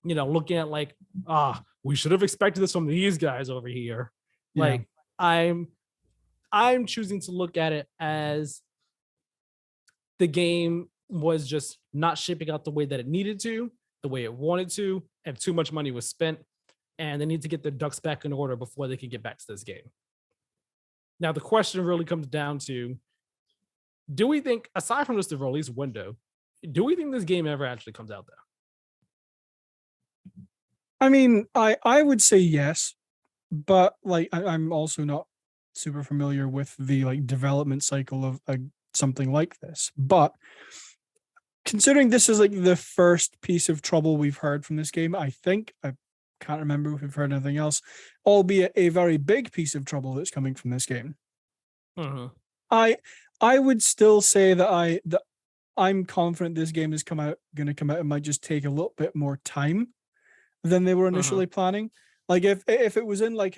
[SPEAKER 2] Looking at like, we should have expected this from these guys over here. Yeah. Like I'm choosing to look at it as the game was just not shipping out the way that it needed to, the way it wanted to, and too much money was spent, and they need to get their ducks back in order before they can get back to this game. Now, the question really comes down to, do we think, aside from just the release window, do we think this game ever actually comes out there?
[SPEAKER 1] I mean, I would say yes, but like I'm also not super familiar with the like development cycle of something like this. But considering this is like the first piece of trouble we've heard from this game, I think I can't remember if we've heard anything else, albeit a very big piece of trouble that's coming from this game.
[SPEAKER 2] Mm-hmm.
[SPEAKER 1] I would still say that I'm confident this game is going to come out. It might just take a little bit more time than they were initially planning. Like if it was in like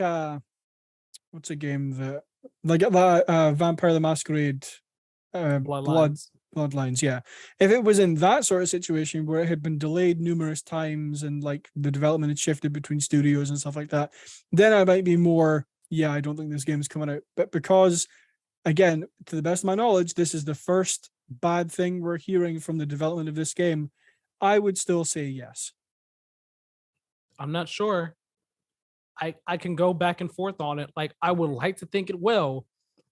[SPEAKER 1] what's a game that like Vampire the Masquerade Bloodlines, yeah. If it was in that sort of situation where it had been delayed numerous times and like the development had shifted between studios and stuff like that, then I might be more, I don't think this game is coming out. But because, again, to the best of my knowledge, this is the first bad thing we're hearing from the development of this game, I would still say yes.
[SPEAKER 2] I'm not sure. I can go back and forth on it. Like, I would like to think it will.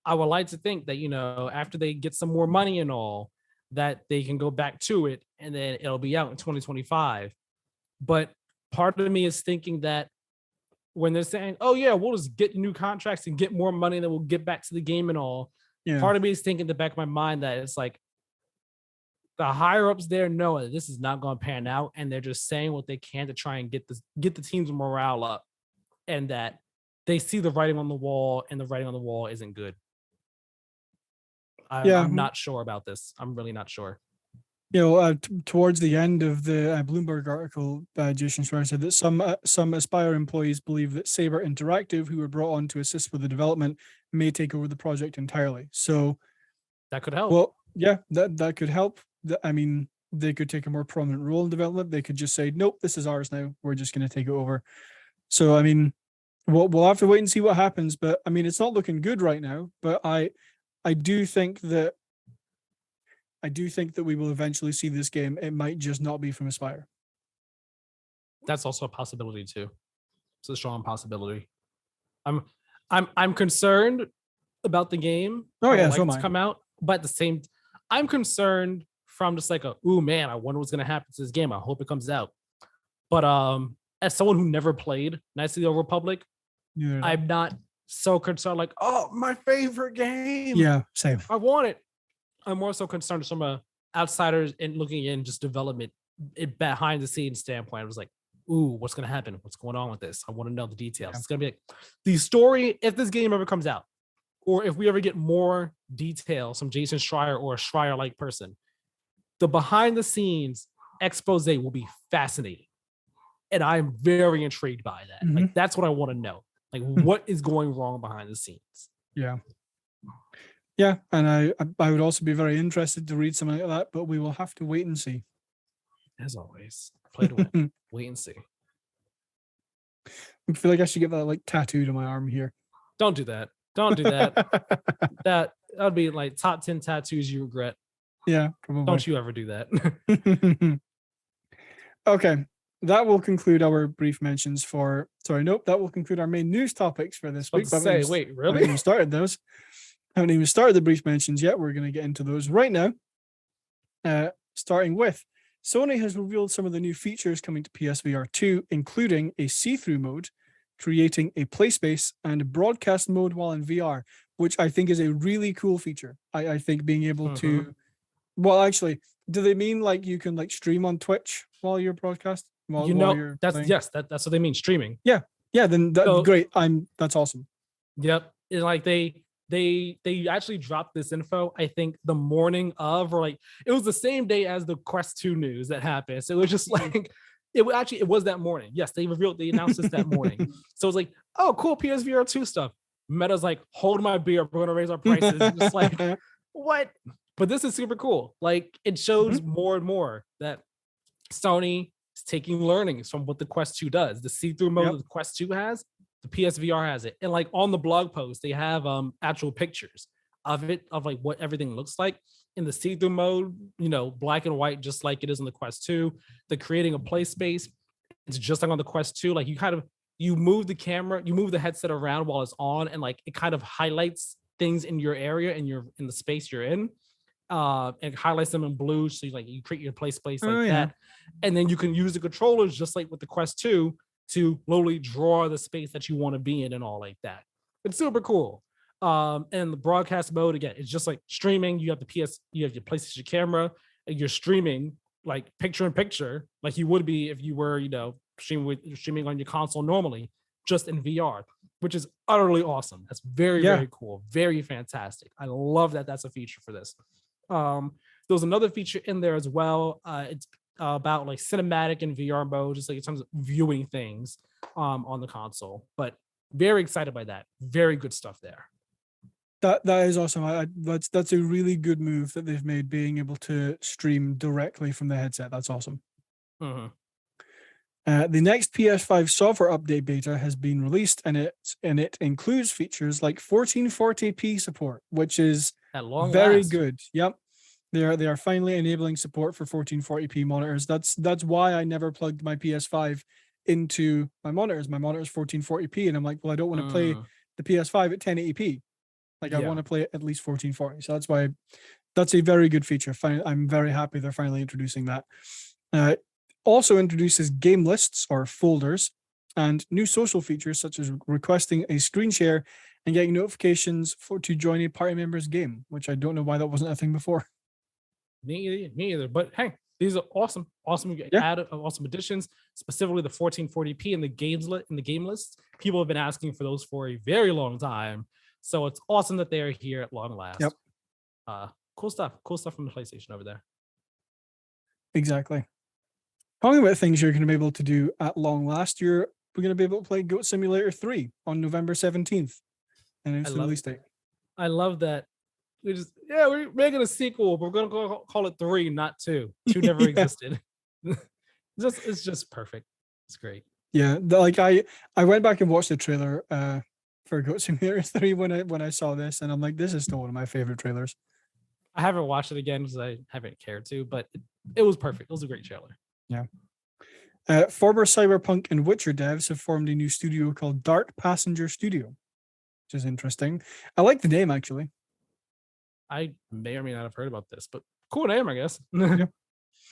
[SPEAKER 2] I would like to think that, after they get some more money and all, that they can go back to it and then it'll be out in 2025. But part of me is thinking that when they're saying, oh yeah, we'll just get new contracts and get more money and then we'll get back to the game and all. Yeah. Part of me is thinking in the back of my mind that it's like the higher ups there know that this is not going to pan out, and they're just saying what they can to try and get the team's morale up, and that they see the writing on the wall, and the writing on the wall isn't good. I'm not sure about this. I'm really not sure.
[SPEAKER 1] Towards the end of the Bloomberg article, Jason Schreier said that some Aspire employees believe that Saber Interactive, who were brought on to assist with the development, may take over the project entirely. So
[SPEAKER 2] that could help.
[SPEAKER 1] Well, yeah, that could help. I mean, they could take a more prominent role in development. They could just say, nope, this is ours now. We're just going to take it over. So, I mean, we'll have to wait and see what happens. But I mean, it's not looking good right now. But I do think that we will eventually see this game. It might just not be from Aspire.
[SPEAKER 2] That's also a possibility too. It's a strong possibility. I'm concerned about the game.
[SPEAKER 1] Oh yeah,
[SPEAKER 2] so come out, but at the same, I'm concerned from just like ooh man, I wonder what's gonna happen to this game. I hope it comes out. But as someone who never played Knights of the Old Republic, I'm not so concerned. Like, oh, my favorite game.
[SPEAKER 1] Yeah, same.
[SPEAKER 2] I want it. I'm more so concerned from a outsiders and looking in just development behind the scenes standpoint. I was like, ooh, what's going to happen? What's going on with this? I want to know the details. Yeah. It's going to be like the story, if this game ever comes out, or if we ever get more details from Jason Schreier or a Schreier-like person, the behind the scenes expose will be fascinating. And I'm very intrigued by that. Mm-hmm. Like, that's what I want to know. Like, what is going wrong behind the scenes? Yeah.
[SPEAKER 1] Yeah, and I would also be very interested to read something like that, but we will have to wait and see.
[SPEAKER 2] As always, play to win. Wait and see.
[SPEAKER 1] I feel like I should get that like tattooed on my arm here.
[SPEAKER 2] Don't do that. Don't do that. That would be like top 10 tattoos you regret.
[SPEAKER 1] Yeah, probably.
[SPEAKER 2] Don't you ever do that.
[SPEAKER 1] Okay, that will conclude our brief mentions for. Sorry, nope. That will conclude our main news topics for this week.
[SPEAKER 2] Wait,
[SPEAKER 1] I haven't
[SPEAKER 2] really?
[SPEAKER 1] even started those. Haven't even started the brief mentions yet. We're going to get into those right now. Starting with, Sony has revealed some of the new features coming to PSVR 2, including a see-through mode, creating a play space, and a broadcast mode while in VR, which I think is a really cool feature. I think being able to, well, actually, do they mean like you can like stream on Twitch while you're broadcast? While you're
[SPEAKER 2] that's
[SPEAKER 1] playing?
[SPEAKER 2] yes, that's what they mean, streaming.
[SPEAKER 1] Yeah, then that's
[SPEAKER 2] So-
[SPEAKER 1] great. That's awesome.
[SPEAKER 2] Yep. It's like they actually dropped this info, I think the morning of, or like it was the same day as the Quest 2 news that happened. So it was just like it was that morning. Yes, they announced this that morning. So it was like, oh, cool, PSVR 2 stuff. Meta's like, hold my beer, we're gonna raise our prices. Just like, what? But this is super cool. Like it shows more and more that Sony is taking learnings from what the Quest 2 does. The see-through mode that the Quest 2 has, the PSVR has it. And like on the blog post, they have actual pictures of it, of like what everything looks like in the see-through mode, black and white, just like it is on the Quest 2. They're creating a play space. It's just like on the Quest 2. Like you move the camera, you move the headset around while it's on, and like it kind of highlights things in your area and in the space you're in. And highlights them in blue, so you create your play space like that, and then you can use the controllers just like with the Quest 2 to literally draw the space that you want to be in and all like that. It's super cool. And the broadcast mode, again, it's just like streaming. You have your PlayStation camera, and you're streaming like picture in picture, like you would be if you were streaming on your console normally, just in VR, which is utterly awesome. That's very very cool, very fantastic. I love that that's a feature for this. There's another feature in there as well. It's about like cinematic and VR mode, just like in terms of viewing things on the console. But very excited by that. Very good stuff there.
[SPEAKER 1] That is awesome. That's a really good move that they've made, being able to stream directly from the headset. That's awesome. The next PS5 software update beta has been released, and it includes features like 1440p support, which is very good. Yep. They are finally enabling support for 1440p monitors. That's why I never plugged my PS5 into my monitors. My monitor is 1440p, and I'm like, well, I don't want to play the PS5 at 1080p. Like I want to play it at least 1440. So that's why that's a very good feature. I'm very happy they're finally introducing that. Also introduces game lists or folders and new social features such as requesting a screen share and getting notifications to join a party member's game, which I don't know why that wasn't a thing before.
[SPEAKER 2] Me either. But hey, these are awesome awesome additions, specifically the 1440p and the game lists. People have been asking for those for a very long time. So it's awesome that they are here at long last.
[SPEAKER 1] Yep.
[SPEAKER 2] Cool stuff from the PlayStation over there.
[SPEAKER 1] Exactly. Talking about things you're going to be able to do at long last, we're going to be able to play Goat Simulator 3 on November 17th. And it's the release date.
[SPEAKER 2] I love that. We're making a sequel, but we're gonna call it 3, not 2. 2 never existed. It's just perfect. It's great.
[SPEAKER 1] Yeah, I went back and watched the trailer for Goat Simulator 3 when I saw this, and I'm like, this is still one of my favorite trailers.
[SPEAKER 2] I haven't watched it again because I haven't cared to, but it was perfect. It was a great trailer.
[SPEAKER 1] Yeah. Former Cyberpunk and Witcher devs have formed a new studio called Dart Passenger Studio, which is interesting. I like the name, actually.
[SPEAKER 2] I may or may not have heard about this, but cool name, I guess. Good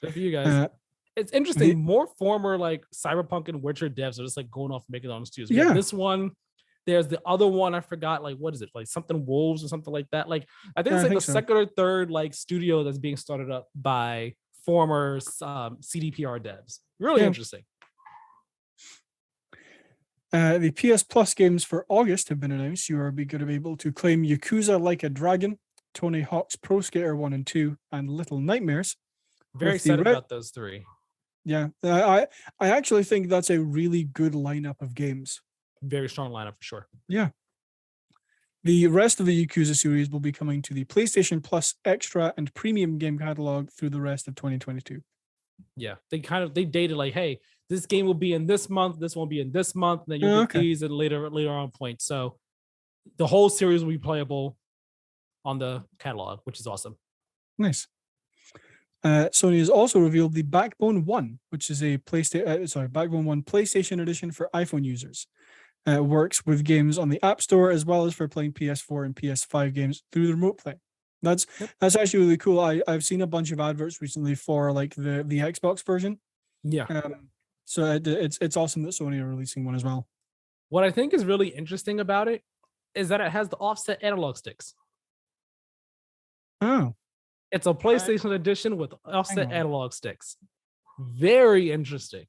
[SPEAKER 2] for you guys. It's interesting. More former like Cyberpunk and Witcher devs are just like going off and making their own studios. Yeah. This one, there's the other one. I forgot. Like, what is it? Like something Wolves or something like that. Like, I think it's like the second or third like studio that's being started up by former CDPR devs. Really interesting.
[SPEAKER 1] The PS Plus games for August have been announced. You are going to be able to claim Yakuza Like a Dragon, Tony Hawk's Pro Skater 1 and 2, and Little Nightmares.
[SPEAKER 2] Very excited about those 3.
[SPEAKER 1] Yeah, I actually think that's a really good lineup of games.
[SPEAKER 2] Very strong lineup for sure.
[SPEAKER 1] Yeah. The rest of the Yakuza series will be coming to the PlayStation Plus Extra and Premium game catalog through the rest of 2022.
[SPEAKER 2] Yeah, they dated like, hey, this game will be in this month, this won't be in this month, and then you'll get these and later on point. So the whole series will be playable on the catalog, which is awesome.
[SPEAKER 1] Nice. Sony has also revealed the Backbone 1, which is a Backbone 1 PlayStation edition for iPhone users. It works with games on the App Store as well as for playing PS4 and PS5 games through the remote play. That's actually really cool. I've seen a bunch of adverts recently for like the Xbox version.
[SPEAKER 2] Yeah.
[SPEAKER 1] So it's awesome that Sony are releasing one as well.
[SPEAKER 2] What I think is really interesting about it is that it has the offset analog sticks.
[SPEAKER 1] Oh.
[SPEAKER 2] It's a PlayStation edition with offset analog sticks. Very interesting.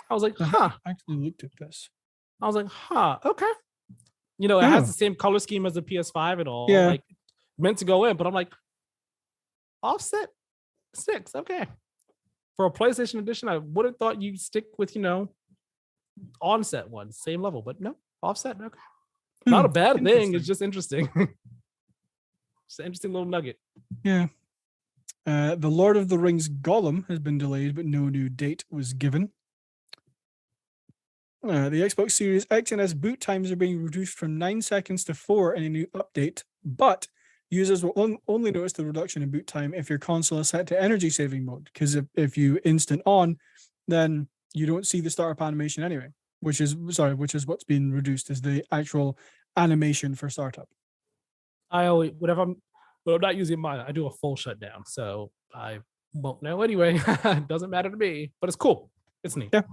[SPEAKER 2] I was like, huh.
[SPEAKER 1] I actually looked at this.
[SPEAKER 2] I was like, huh, okay. You know, it has the same color scheme as the PS5 and all.
[SPEAKER 1] Yeah.
[SPEAKER 2] Like, meant to go in, but I'm like, offset sticks, okay. For a PlayStation edition, I would have thought you'd stick with, onset ones, same level, but no, offset, okay. Not a bad thing, it's just interesting. Just an interesting little nugget.
[SPEAKER 1] Yeah. The Lord of the Rings Gollum has been delayed, but no new date was given. The Xbox Series X and S boot times are being reduced from 9 seconds to 4 in a new update, but users will only notice the reduction in boot time if your console is set to energy saving mode, because if you instant on, then you don't see the startup animation anyway, which is what's being reduced, is the actual animation for startup.
[SPEAKER 2] I always, but I'm not using mine, I do a full shutdown, so I won't know anyway. It doesn't matter to me, but it's cool. It's neat.
[SPEAKER 1] Yeah.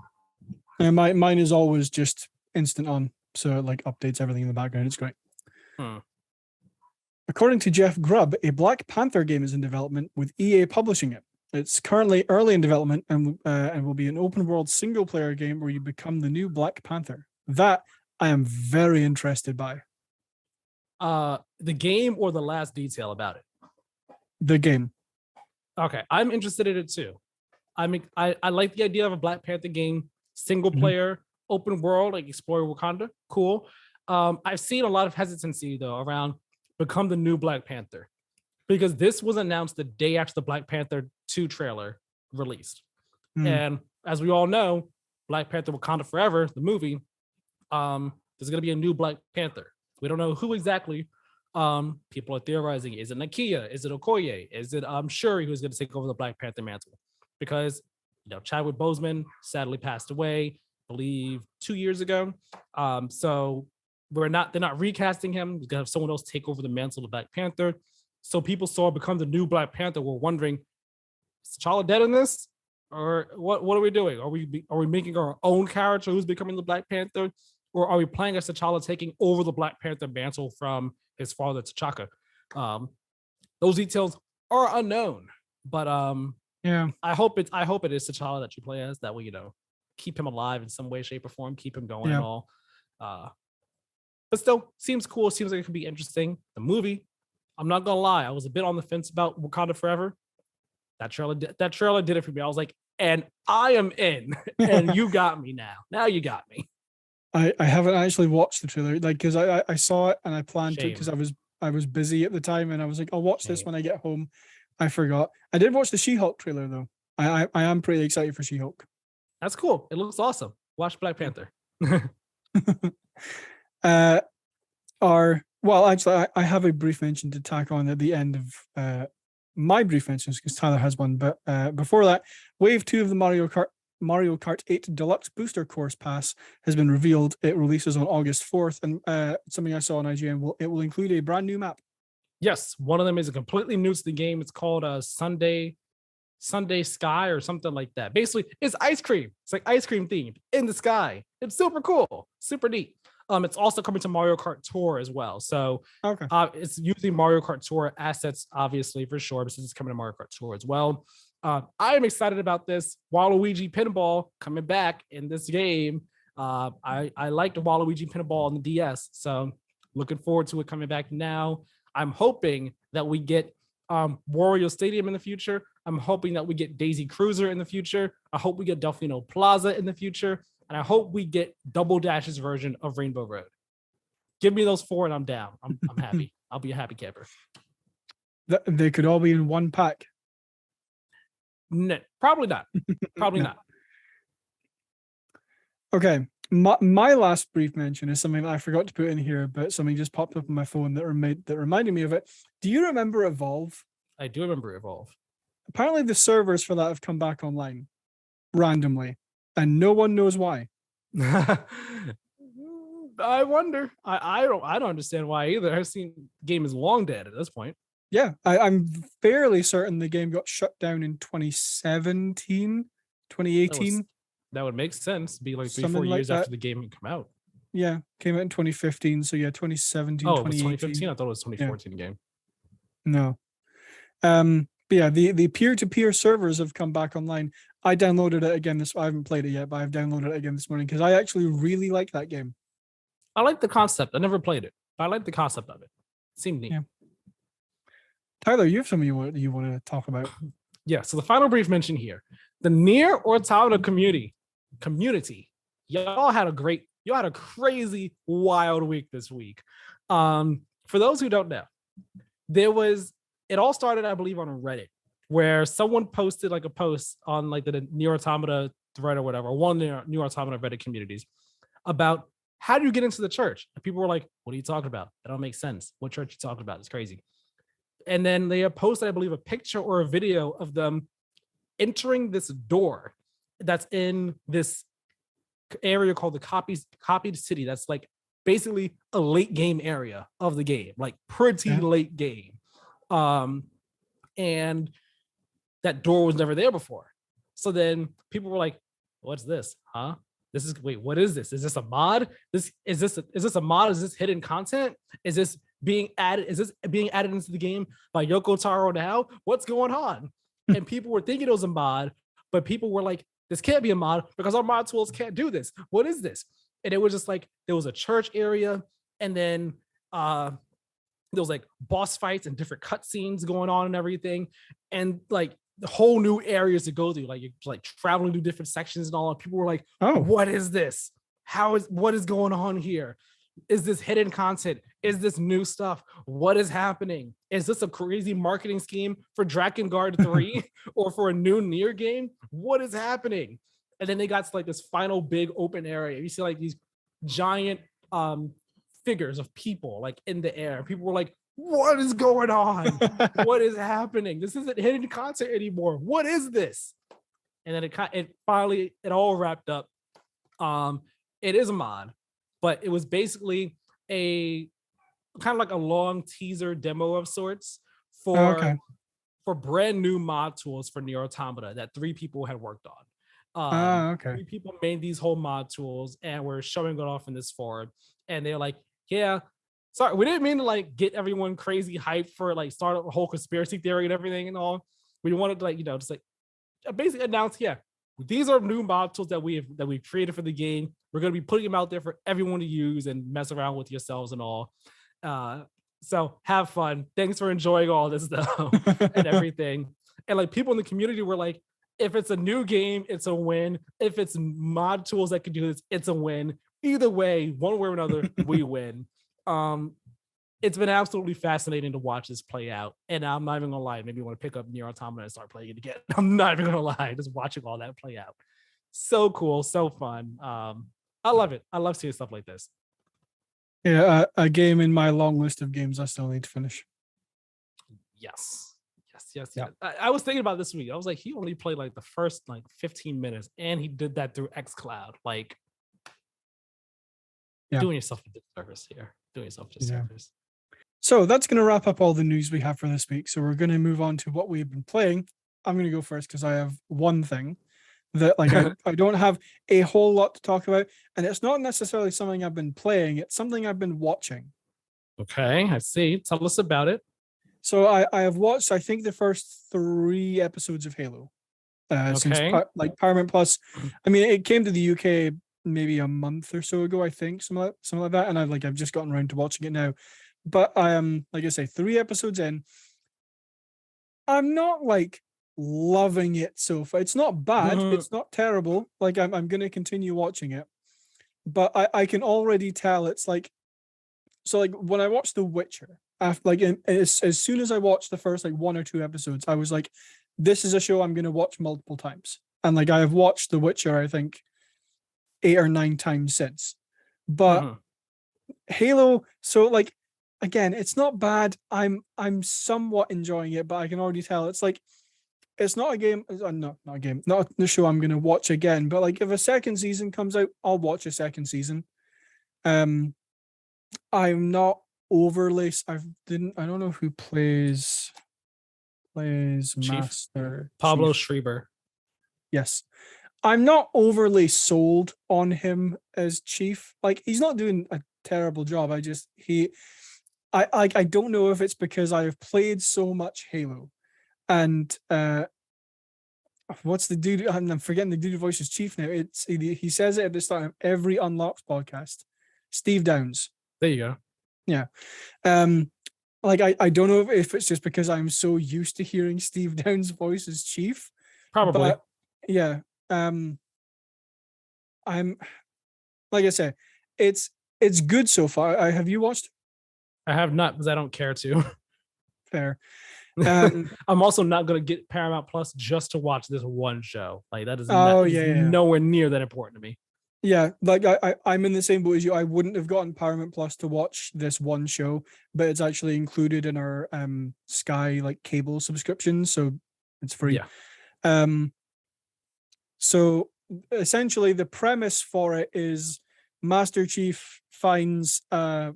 [SPEAKER 1] And mine is always just instant on, so it like updates everything in the background. It's great. According to Jeff Grubb, a Black Panther game is in development with EA publishing it. It's currently early in development and will be an open world single player game where you become the new Black Panther. That I am very interested by.
[SPEAKER 2] The game or the last detail about it?
[SPEAKER 1] The game.
[SPEAKER 2] Okay, I'm interested in it too. I like the idea of a Black Panther game, single player, open world, like explore Wakanda. Cool. I've seen a lot of hesitancy though around become the new Black Panther, because this was announced the day after the Black Panther 2 trailer released. And as we all know, Black Panther Wakanda Forever, the movie, there's gonna be a new Black Panther. We don't know who exactly. People are theorizing, is it Nakia? Is it Okoye? Is it Shuri who's gonna take over the Black Panther mantle? Because Chadwick Boseman sadly passed away, I believe 2 years ago. So they're not recasting him. We're gonna have someone else take over the mantle of Black Panther. So people saw become the new Black Panther. We're wondering, is T'Challa dead in this, or what are we doing? Are we making our own character who's becoming the Black Panther, or are we playing as T'Challa taking over the Black Panther mantle from his father T'Chaka? Those details are unknown, but
[SPEAKER 1] yeah,
[SPEAKER 2] I hope it is T'Challa that you play as. That way, keep him alive in some way, shape, or form, keep him going and all. But still, seems cool. Seems like it could be interesting. The movie, I'm not gonna lie, I was a bit on the fence about Wakanda Forever. That trailer did it for me. I was like, and I am in, and you got me now. Now you got me.
[SPEAKER 1] I haven't actually watched the trailer, like, because I saw it and I planned to, because I was busy at the time, and I was like, I'll watch this when I get home. I forgot. I did watch the She-Hulk trailer though. I am pretty excited for She-Hulk.
[SPEAKER 2] That's cool. It looks awesome. Watch Black Panther.
[SPEAKER 1] Actually, I have a brief mention to tack on at the end of my brief mentions, because Tyler has one. But before that, Wave 2 of the Mario Kart 8 Deluxe Booster Course Pass has been revealed. It releases on August 4th, and something I saw on IGN, it will include a brand new map. Yes,
[SPEAKER 2] one of them is completely new to the game. It's called Sunday Sky or something like that. Basically, it's ice cream. It's like ice cream themed in the sky. It's super cool, super neat. It's also coming to Mario Kart Tour as well. So it's using Mario Kart Tour assets, obviously, for sure, since it's coming to Mario Kart Tour as well. I am excited about this. Waluigi Pinball coming back in this game. I liked Waluigi Pinball on the DS, so looking forward to it coming back now. I'm hoping that we get Wario Stadium in the future. I'm hoping that we get Daisy Cruiser in the future. I hope we get Delfino Plaza in the future. And I hope we get Double Dash's version of Rainbow Road. Give me those 4 and I'm down. I'm happy. I'll be a happy camper.
[SPEAKER 1] They could all be in one pack.
[SPEAKER 2] No, probably not. Probably not.
[SPEAKER 1] Okay. My last brief mention is something that I forgot to put in here, but something just popped up on my phone that reminded me of it. Do you remember Evolve?
[SPEAKER 2] I do remember Evolve.
[SPEAKER 1] apparently the servers for that have come back online randomly, and no one knows why.
[SPEAKER 2] I wonder. I don't understand why either. I've seen the game is long dead at this point.
[SPEAKER 1] Yeah, I'm fairly certain the game got shut down in 2017, 2018.
[SPEAKER 2] That would make sense. Be like 3-4
[SPEAKER 1] Something like
[SPEAKER 2] years after
[SPEAKER 1] that.
[SPEAKER 2] the game had come out.
[SPEAKER 1] Yeah, came out in 2015. So yeah, 2017,
[SPEAKER 2] Oh, it was
[SPEAKER 1] 2018.
[SPEAKER 2] 2015. I thought it was 2014 game.
[SPEAKER 1] No. But yeah, the peer-to-peer servers have come back online. I downloaded it again I haven't played it yet, but I've downloaded it again this morning because I actually really like that game.
[SPEAKER 2] I like the concept. I never played it, but I like the concept of it. It seemed neat.
[SPEAKER 1] Yeah. Tyler, you have something you want to talk about?
[SPEAKER 2] Yeah. So the final brief mention here, the Nier Automata community. Y'all had a crazy wild week this week. For those who don't know, it all started, I believe, on Reddit, where someone posted like a post on like the Nier Automata thread or whatever, one Nier Automata Reddit communities about how do you get into the church? And people were like, what are you talking about? That don't make sense. What church you talking about? It's crazy. And then they posted, I believe, a picture or a video of them entering this door that's in this area called the copied city. That's like basically a late game area of the game, like pretty late game. And that door was never there before. So then people were like, what's this? Huh? What is this? Is this a mod? Is this a mod? Is this hidden content? Is this being added into the game by Yoko Taro now? What's going on? And people were thinking it was a mod, but people were like, this can't be a mod because our mod tools can't do this. What is this? And it was just like, there was a church area, and then there was like boss fights and different cutscenes going on and everything. And like the whole new areas to go through, like you're like traveling to different sections and all. And people were like, oh, what is this? What is going on here? Is this hidden content? Is this new stuff? What is happening? Is this a crazy marketing scheme for Drakengard 3 or for a new Nier game? What is happening? And then they got to like this final big open area. You see like these giant figures of people like in the air. People were like, what is going on? What is happening? This isn't hidden content anymore. What is this? And then it finally all wrapped up. It is a mod, but it was basically a kind of like a long teaser demo of sorts for brand new mod tools for Nier Automata that 3 people had worked on. 3 people made these whole mod tools and were showing it off in this forum. And they're like, yeah, sorry, we didn't mean to like get everyone crazy hyped for like start a whole conspiracy theory and everything and all. We wanted to like, just like basically announce, these are new mod tools that we've created for the game. We're going to be putting them out there for everyone to use and mess around with yourselves and all. So have fun. Thanks for enjoying all this though and everything. And like people in the community were like, if it's a new game, it's a win. If it's mod tools that can do this, it's a win. Either way, one way or another, we win. It's been absolutely fascinating to watch this play out. And I'm not even gonna lie, maybe I want to pick up Nier Automata and start playing it again. I'm not even gonna lie, just watching all that play out. So cool, so fun. I love it. I love seeing stuff like this.
[SPEAKER 1] Yeah, a game in my long list of games I still need to finish.
[SPEAKER 2] Yes. I was thinking about this week. I was like, he only played like the first like 15 minutes, and he did that through xCloud. Like, doing yourself a disservice here. Doing yourself a disservice.
[SPEAKER 1] So that's going to wrap up all the news we have for this week. So we're going to move on to what we've been playing. I'm going to go first because I have one thing that like I don't have a whole lot to talk about, and it's not necessarily something I've been playing. It's something I've been watching.
[SPEAKER 2] Okay, I see. Tell us about it.
[SPEAKER 1] So I have watched, I think, the first 3 episodes of Halo since like Paramount Plus. I mean, it came to the UK maybe a month or so ago, I think, something like that, and I've just gotten around to watching it now. But I am, like I say, 3 episodes in. I'm not like loving it so far. It's not bad. It's not terrible. Like I'm going to continue watching it, but I can already tell it's like, so like when I watched The Witcher, after like as soon as I watched the first like 1 or 2 episodes, I was like, this is a show I'm going to watch multiple times. And like I have watched The Witcher, I think 8 or 9 times since. But Halo, so like again, it's not bad. I'm somewhat enjoying it, but I can already tell it's like it's not a game. Not a game. Not the show I'm going to watch again. But like, if a second season comes out, I'll watch a second season. I'm not overly. I don't know who plays
[SPEAKER 2] Chief
[SPEAKER 1] Master
[SPEAKER 2] Pablo
[SPEAKER 1] Chief.
[SPEAKER 2] Schreiber.
[SPEAKER 1] Yes, I'm not overly sold on him as Chief. Like, he's not doing a terrible job. I don't know if it's because I've played so much Halo, and what's the dude? I'm forgetting the dude who voices Chief now. He says it at the start of every Unlocked podcast. Steve Downs.
[SPEAKER 2] There you go.
[SPEAKER 1] Yeah. Like, I don't know if it's just because I'm so used to hearing Steve Downs' voice as Chief.
[SPEAKER 2] Probably.
[SPEAKER 1] But yeah. I'm like I said, it's good so far. Have you watched?
[SPEAKER 2] I have not, because I don't care to.
[SPEAKER 1] Fair.
[SPEAKER 2] I'm also not going to get Paramount Plus just to watch this one show. Like, that is nowhere near that important to me.
[SPEAKER 1] Yeah, like I'm in the same boat as you. I wouldn't have gotten Paramount Plus to watch this one show, but it's actually included in our Sky like cable subscription, so it's free.
[SPEAKER 2] Yeah.
[SPEAKER 1] So essentially the premise for it is Master Chief finds a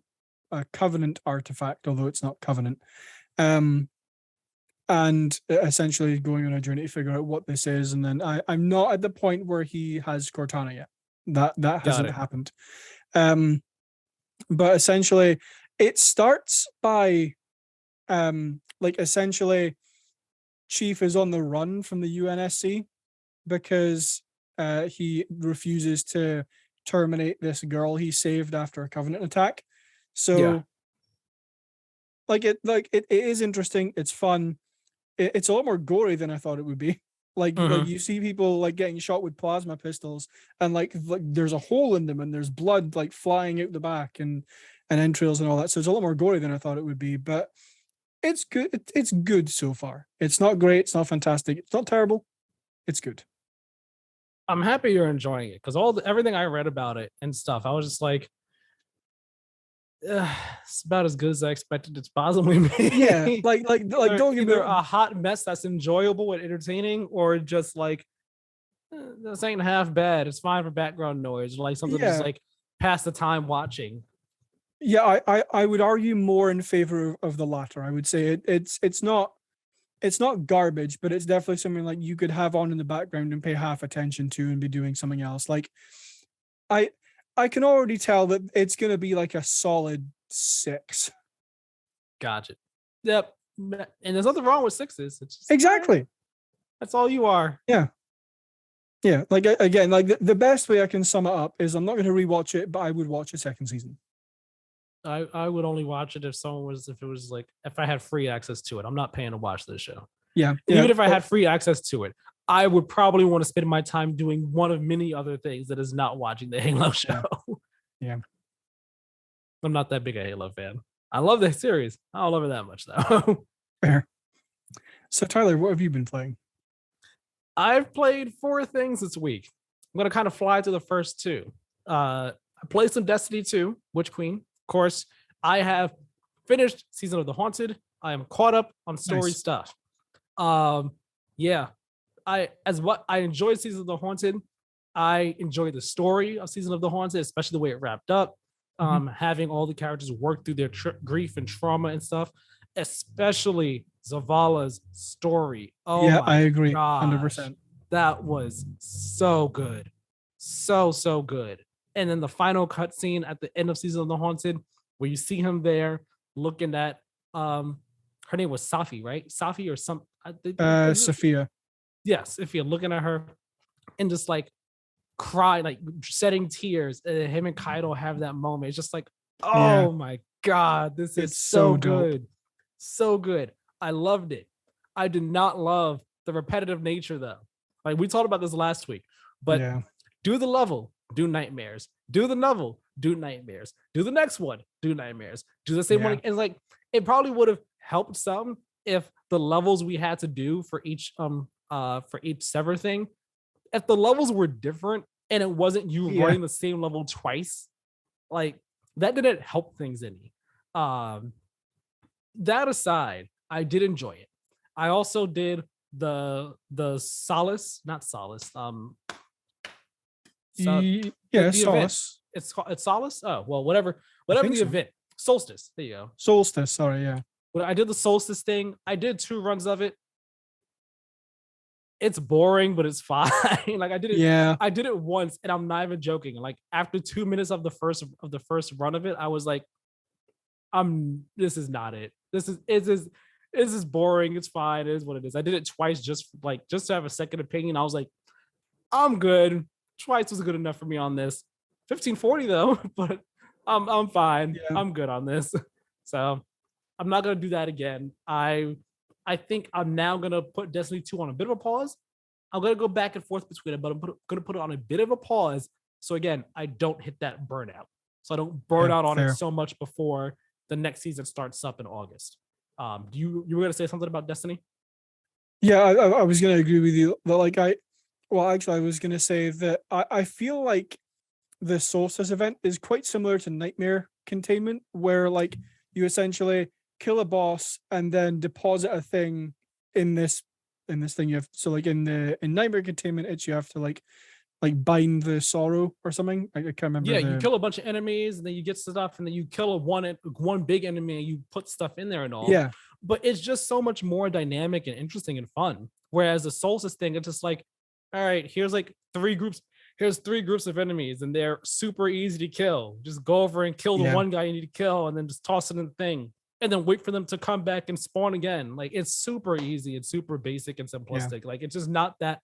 [SPEAKER 1] Covenant artifact, although it's not Covenant. And essentially going on a journey to figure out what this is. And then I'm not at the point where he has Cortana yet. That hasn't happened. But essentially it starts by like essentially Chief is on the run from the UNSC because he refuses to terminate this girl he saved after a Covenant attack. So it is interesting, it's fun. It's a lot more gory than I thought it would be. Like you see people like getting shot with plasma pistols, and like there's a hole in them, and there's blood like flying out the back, and entrails and all that. So it's a lot more gory than I thought it would be. But it's good. It's good so far. It's not great. It's not fantastic. It's not terrible. It's good.
[SPEAKER 2] I'm happy you're enjoying it, because everything I read about it and stuff, I was just like, it's about as good as I expected it's possibly be.
[SPEAKER 1] Yeah, like don't get
[SPEAKER 2] either a hot mess that's enjoyable and entertaining, or just like this ain't half bad. It's fine for background noise, like something just like pass the time watching.
[SPEAKER 1] Yeah, I would argue more in favor of the latter. I would say it's not garbage, but it's definitely something like you could have on in the background and pay half attention to and be doing something else. Like I can already tell that it's going to be like a solid 6.
[SPEAKER 2] Gotcha. Yep. And there's nothing wrong with 6s. It's just,
[SPEAKER 1] exactly.
[SPEAKER 2] That's all you are.
[SPEAKER 1] Yeah. Yeah. Like, again, like the best way I can sum it up is I'm not going to rewatch it, but I would watch a second season.
[SPEAKER 2] I would only watch it if I had free access to it. I'm not paying to watch this show.
[SPEAKER 1] Yeah.
[SPEAKER 2] Even if I had free access to it, I would probably want to spend my time doing one of many other things that is not watching the Halo show.
[SPEAKER 1] Yeah.
[SPEAKER 2] I'm not that big a Halo fan. I love the series. I don't love it that much though.
[SPEAKER 1] Fair. So Tyler, what have you been playing?
[SPEAKER 2] I've played 4 things this week. I'm going to kind of fly to the first 2. I played some Destiny 2, Witch Queen. Of course, I have finished Season of the Haunted. I am caught up on story stuff. Yeah. I enjoyed Season of the Haunted. I enjoyed the story of Season of the Haunted, especially the way it wrapped up. Having all the characters work through their grief and trauma and stuff, especially Zavala's story. Oh yeah,
[SPEAKER 1] I agree,
[SPEAKER 2] gosh.
[SPEAKER 1] 100%.
[SPEAKER 2] That was so good, so good. And then the final cutscene at the end of Season of the Haunted, where you see him there looking at her name was Safi, right? Safi or some
[SPEAKER 1] Sophia.
[SPEAKER 2] Yes, if you're looking at her and just like cry, like shedding tears, and him and Kaido have that moment. It's just like, oh my god, this is so good. So good. I loved it. I did not love the repetitive nature though. Like we talked about this last week, but do the level, do nightmares. Do the novel, do nightmares. Do the next one, do nightmares. Do the same one. And like it probably would have helped some if the levels we had to do for each sever thing, if the levels were different and it wasn't you running the same level twice, like that didn't help things any. That aside, I did enjoy it. I also did the Solace, not Solace. So
[SPEAKER 1] Yeah,
[SPEAKER 2] the event.
[SPEAKER 1] Solace.
[SPEAKER 2] It's Solace. Oh well, whatever
[SPEAKER 1] I
[SPEAKER 2] the
[SPEAKER 1] think so.
[SPEAKER 2] event. Solstice. There you go.
[SPEAKER 1] Solstice. Sorry, yeah.
[SPEAKER 2] When I did the Solstice thing, I did 2 runs of it. It's boring, but it's fine. Like
[SPEAKER 1] Yeah.
[SPEAKER 2] I did it once, and I'm not even joking. Like after 2 minutes of the first run of it, I was like, this is not it. This is boring. It's fine. It is what it is. I did it twice just to have a second opinion. I was like, I'm good. Twice was good enough for me on this. 1540 though, but I'm fine.
[SPEAKER 1] Yeah.
[SPEAKER 2] I'm good on this. So I'm not gonna do that again. I think I'm now gonna put Destiny 2 on a bit of a pause. I'm gonna go back and forth between it, but I'm gonna put it on a bit of a pause. So again, I don't hit that burnout. So I don't burn out on it so much before the next season starts up in August. You were gonna say something about Destiny?
[SPEAKER 1] Yeah, I was gonna agree with you. But like I was gonna say that I feel like the Solstice event is quite similar to Nightmare Containment, where like you essentially kill a boss and then deposit a thing in this thing. You have so like in Nightmare Containment, it's you have to like bind the sorrow or something. I can't remember.
[SPEAKER 2] Yeah, you kill a bunch of enemies and then you get stuff, and then you kill one big enemy and you put stuff in there and all.
[SPEAKER 1] Yeah.
[SPEAKER 2] But it's just so much more dynamic and interesting and fun. Whereas the Solstice thing, it's just like, all right, here's like 3 groups. Here's 3 groups of enemies, and they're super easy to kill. Just go over and kill the one guy you need to kill, and then just toss it in the thing, and then wait for them to come back and spawn again. Like it's super easy. It's super basic and simplistic. Like it's just not that.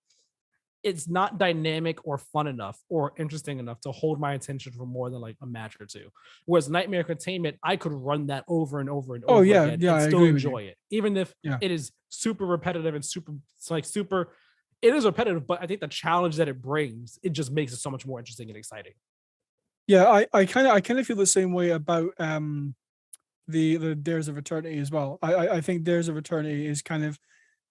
[SPEAKER 2] It's not dynamic or fun enough or interesting enough to hold my attention for more than like a match or 2. Whereas Nightmare Containment, I could run that over and over and over again and still enjoy it, even if it is super repetitive and super. It is repetitive, but I think the challenge that it brings, it just makes it so much more interesting and exciting.
[SPEAKER 1] Yeah, I kind of feel the same way about the Dares of Eternity as well. I think Dares of Eternity is kind of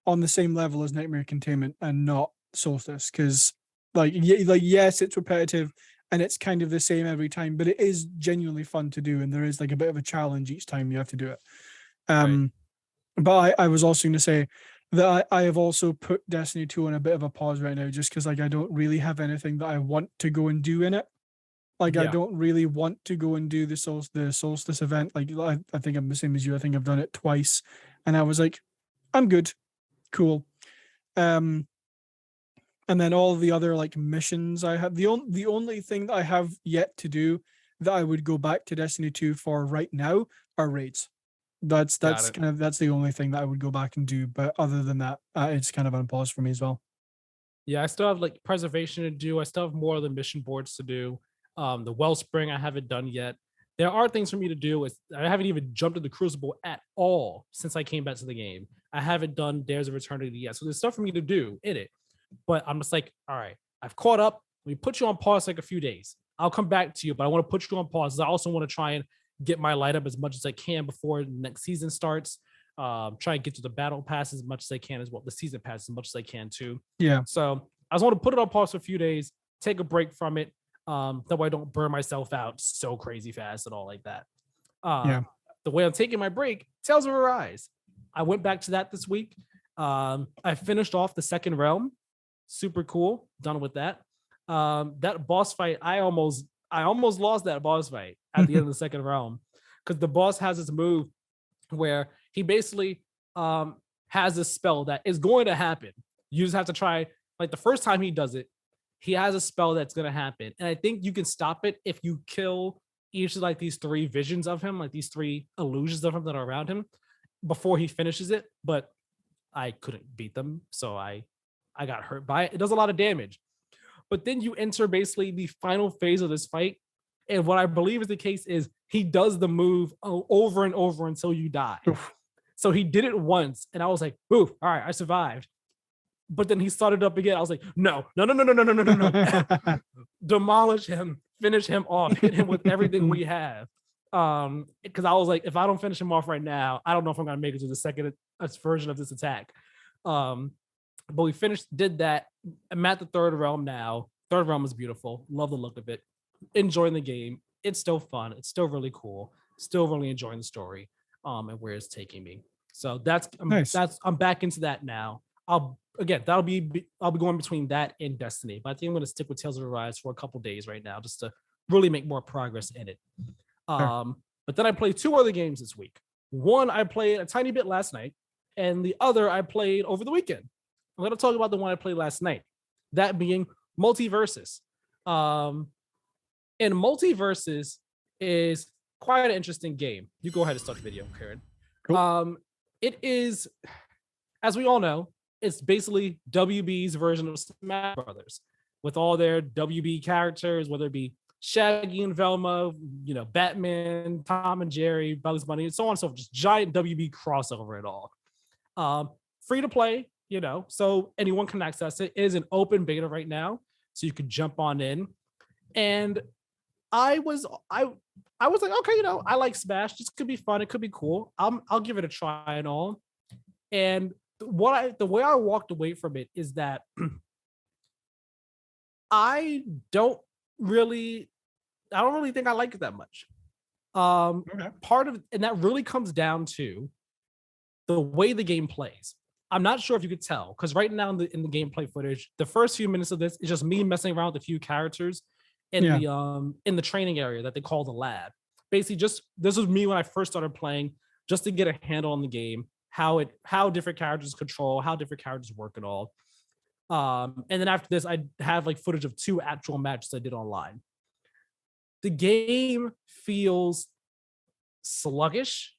[SPEAKER 1] on the same level as Nightmare Containment and not Solstice, because yes, it's repetitive and it's kind of the same every time, but it is genuinely fun to do, and there is like a bit of a challenge each time you have to do it.
[SPEAKER 2] Right.
[SPEAKER 1] But I was also going to say that I have also put Destiny 2 on a bit of a pause right now, just because like I don't really have anything that I want to go and do in it. Like I don't really want to go and do the Solstice event. Like I think I'm the same as you. I think I've done it twice, and I was like, I'm good, cool. And then all the other like missions I have, the only thing that I have yet to do that I would go back to Destiny 2 for right now are raids. That's the only thing that I would go back and do. But other than that, it's kind of on pause for me as well.
[SPEAKER 2] Yeah, I still have like preservation to do. I still have more of the mission boards to do. The Wellspring I haven't done yet. There are things for me to do. I haven't even jumped in the Crucible at all since I came back to the game. I haven't done Dares of Eternity yet. So there's stuff for me to do in it. But I'm just like, all right, I've caught up. Let me put you on pause like a few days. I'll come back to you, but I want to put you on pause. I also want to try and get my light up as much as I can before the next season starts. Try and get to the battle pass as much as I can as well. The season pass as much as I can too.
[SPEAKER 1] Yeah.
[SPEAKER 2] So I just want to put it on pause for a few days, take a break from it. That way I don't burn myself out so crazy fast and all like that. The way I'm taking my break, Tales of Arise. I went back to that this week. I finished off the second realm. Super cool. Done with that. That boss fight, I almost lost that boss fight at the end of the second realm, because the boss has this move where he basically has this spell that is going to happen. You just have to try. Like the first time he does it, he has a spell that's going to happen, and I think you can stop it if you kill each of like these 3 visions of him, like these 3 illusions of him that are around him before he finishes it. But I couldn't beat them, so I got hurt by it. It does a lot of damage. But then you enter basically the final phase of this fight. And what I believe is the case is he does the move over and over until you die.
[SPEAKER 1] Oof.
[SPEAKER 2] So he did it once, and I was like, oof, all right, I survived. But then he started up again. I was like, no. Demolish him, finish him off, hit him with everything we have. Because I was like, if I don't finish him off right now, I don't know if I'm gonna make it to the second version of this attack. But we did that. I'm at the third realm now. Third realm is beautiful. Love the look of it. Enjoying the game. It's still fun. It's still really cool. Still really enjoying the story, and where it's taking me. So I'm back into that now. I'll be going between that and Destiny, but I think I'm going to stick with Tales of Arise for a couple days right now, just to really make more progress in it. But then I played 2 other games this week. One I played a tiny bit last night, and the other I played over the weekend. I'm going to talk about the one I played last night, that being MultiVersus. And MultiVersus is quite an interesting game. You go ahead and start the video, Keiran. Cool. It is, as we all know, it's basically WB's version of Smash Brothers, with all their WB characters, whether it be Shaggy and Velma, Batman, Tom and Jerry, Bugs Bunny, and so on and so forth. Just giant WB crossover at all. Free to play, so anyone can access it. It is an open beta right now, so you could jump on in. And I was like, okay, I like Smash. This could be fun. It could be cool. I'll give it a try and all. And the way I walked away from it is that I don't really think I like it that much. Okay. Part of, and that really comes down to the way the game plays. I'm not sure if you could tell, because right now in the gameplay footage, the first few minutes of this is just me messing around with a few characters in the training area that they call the lab. Basically, this was me when I first started playing, just to get a handle on the game, how different characters control, how different characters work and all. And then after this, I have like footage of 2 actual matches I did online. The game feels sluggish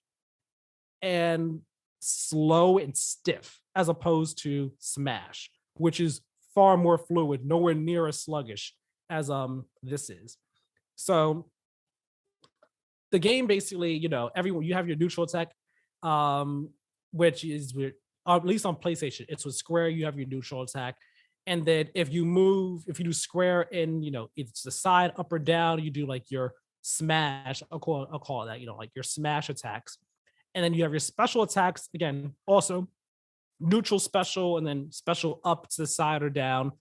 [SPEAKER 2] and slow and stiff, as opposed to Smash, which is far more fluid, nowhere near as sluggish as this is. So the game basically, everyone, you have your neutral attack, which is with, at least on PlayStation, it's with square, you have your neutral attack. And then if you do square and, it's the side, up or down, you do like your smash, I'll call it that, like your smash attacks. And then you have your special attacks, again, also neutral special, and then special up to the side or down,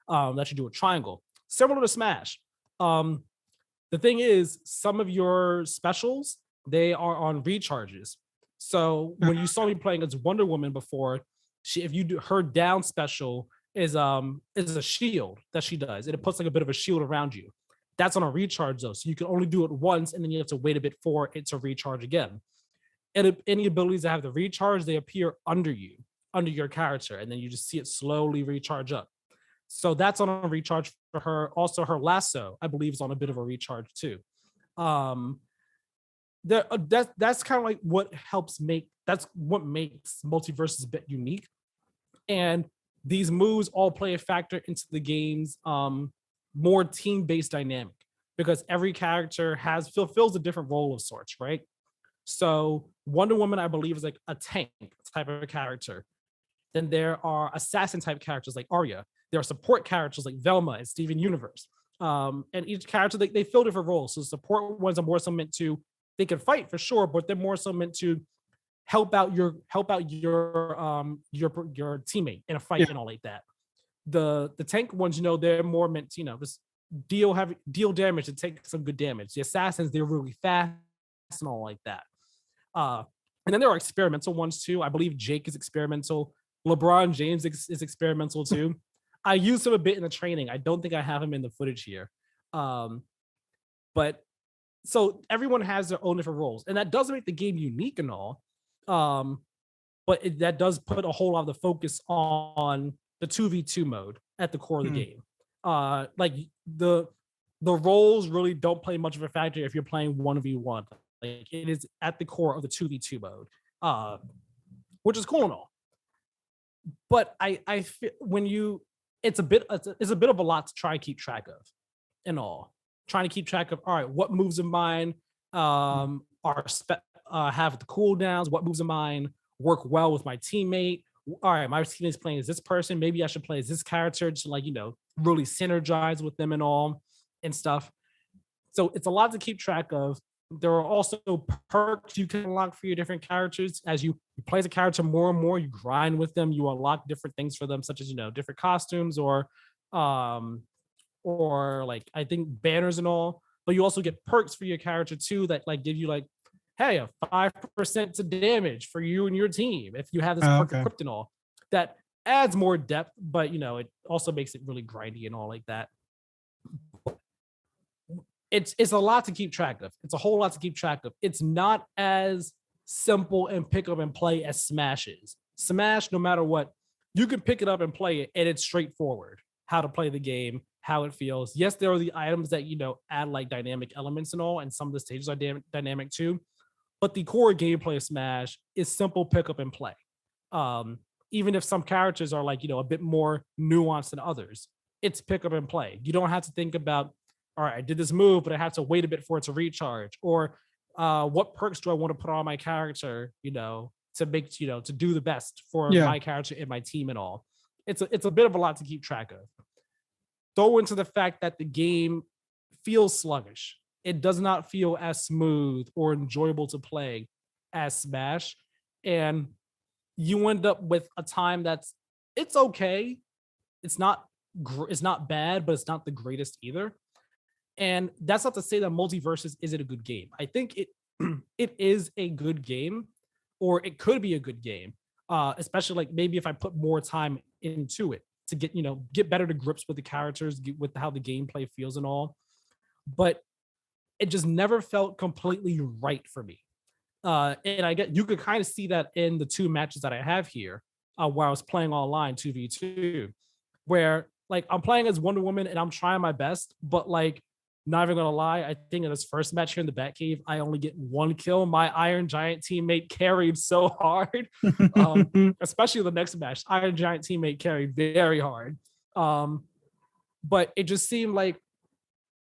[SPEAKER 2] that you do a triangle. Similar to Smash. The thing is, some of your specials, they are on recharges. So when you saw me playing as Wonder Woman before, if you do her down special is a shield that she does, and it puts like a bit of a shield around you. That's on a recharge though, so you can only do it once, and then you have to wait a bit for it to recharge again. And any abilities that have the recharge, they appear under your character, and then you just see it slowly recharge up. So that's on a recharge for her. Also, her lasso, I believe, is on a bit of a recharge too. That's kind of like what makes MultiVersus a bit unique. And these moves all play a factor into the game's more team-based dynamic, because every character fulfills a different role of sorts, right? So Wonder Woman, I believe, is like a tank type of a character. Then there are assassin type characters like Arya. There are support characters like Velma and Steven Universe. And each character, they fill different roles. So support ones are more so meant to, they can fight for sure, but they're more so meant to help out your teammate in a fight and all like that. The tank ones, they're more meant to, just deal damage and take some good damage. The assassins, they're really fast and all like that. And then there are experimental ones too. I believe Jake is experimental. LeBron James is experimental too. I used him a bit in the training. I don't think I have him in the footage here. But so everyone has their own different roles, and that does make the game unique and all. But that does put a whole lot of the focus on the 2v2 mode at the core of the game. Like the roles really don't play much of a factor if you're playing 1v1. Like it is at the core of the 2v2 mode, which is cool and all. But I feel it's a bit of a lot to try and keep track of and all. Trying to keep track of, all right, what moves of mine have the cooldowns, what moves of mine work well with my teammate. All right, my teammate's playing as this person, maybe I should play as this character to really synergize with them and all and stuff. So it's a lot to keep track of. There are also perks you can unlock for your different characters. As you play as a character more and more, you grind with them, you unlock different things for them, such as different costumes or like I think banners and all. But you also get perks for your character too that give you hey, a 5% to damage for you and your team if you have this perk equipped and all. That adds more depth, but it also makes it really grindy and all like that. It's a lot to keep track of. It's a whole lot to keep track of. It's not as simple and pick up and play as Smash is. Smash, no matter what, you can pick it up and play it, and it's straightforward how to play the game, how it feels. Yes, there are the items that add like dynamic elements and all, and some of the stages are dynamic too. But the core gameplay of Smash is simple pick up and play. Even if some characters are like a bit more nuanced than others, it's pick up and play. You don't have to think about, all right, I did this move, but I have to wait a bit for it to recharge, or what perks do I want to put on my character, to make to do the best for my character and my team and all. It's a bit of a lot to keep track of. Throw into the fact that the game feels sluggish. It does not feel as smooth or enjoyable to play as Smash, and you end up with a time it's okay. It's not bad, but it's not the greatest either. And that's not to say that MultiVersus isn't a good game. I think it is a good game, or it could be a good game, especially like maybe if I put more time into it to get better to grips with the characters, with how the gameplay feels and all. But it just never felt completely right for me. And I get you could kind of see that in the two matches that I have here, where I was playing online 2v2, where like I'm playing as Wonder Woman and I'm trying my best, but like not even gonna lie, I think in this first match here in the Batcave, I only get one kill. My Iron Giant teammate carried so hard, especially the next match. Iron Giant teammate carried very hard, but it just seemed like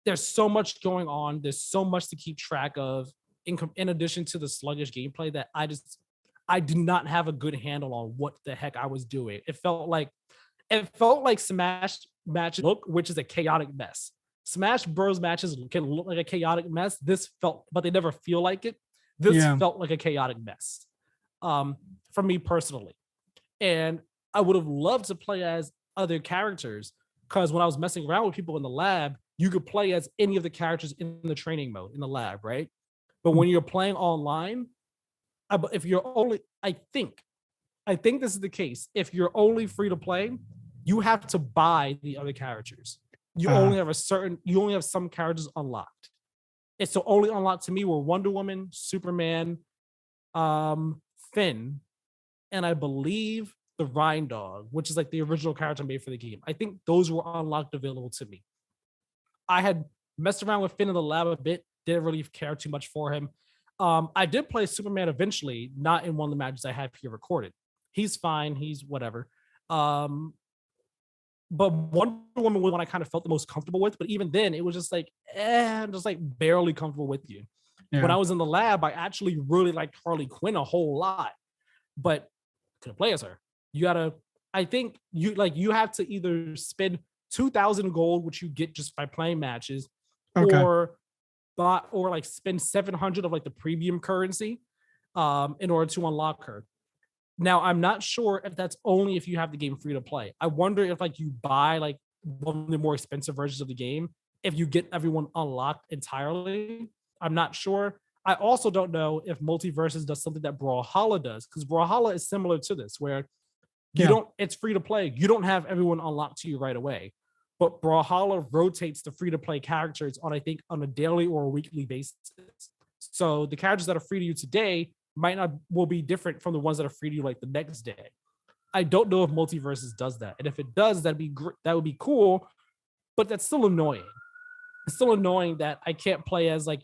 [SPEAKER 2] there's so much going on. There's so much to keep track of. In addition to the sluggish gameplay, that I did not have a good handle on what the heck I was doing. It felt like Smash matches look, which is a chaotic mess. Smash Bros matches can look like a chaotic mess. But they never feel like it. This felt like a chaotic mess, for me personally. And I would have loved to play as other characters, because when I was messing around with people in the lab, you could play as any of the characters in the training mode in the lab, right? But when you're playing online, if you're only, I think this is the case. If you're only free to play, you have to buy the other characters. You only have some characters unlocked. It's the only unlocked to me were Wonder Woman, Superman, Finn, and I believe the Rhine Dog, which is like the original character made for the game. I think those were unlocked available to me. I had messed around with Finn in the lab a bit, didn't really care too much for him. I did play Superman eventually, not in one of the matches I have here recorded. He's fine, he's whatever. But Wonder Woman was one I kind of felt the most comfortable with. But even then, it was just like, I'm just like barely comfortable with you. Yeah. When I was in the lab, I actually really liked Harley Quinn a whole lot, but couldn't play as her. I think you have to either spend 2,000 gold, which you get just by playing matches, or like spend 700 of like the premium currency in order to unlock her. Now, I'm not sure if that's only if you have the game free to play. I wonder if like you buy like one of the more expensive versions of the game, if you get everyone unlocked entirely. I'm not sure. I also don't know if MultiVersus does something that Brawlhalla does, because Brawlhalla is similar to this, where it's free to play. You don't have everyone unlocked to you right away. But Brawlhalla rotates the free to play characters on a daily or a weekly basis. So the characters that are free to you today will be different from the ones that are free to you like the next day. I don't know if MultiVersus does that. And if it does, that would be cool, but that's still annoying. It's still annoying that I can't play as like,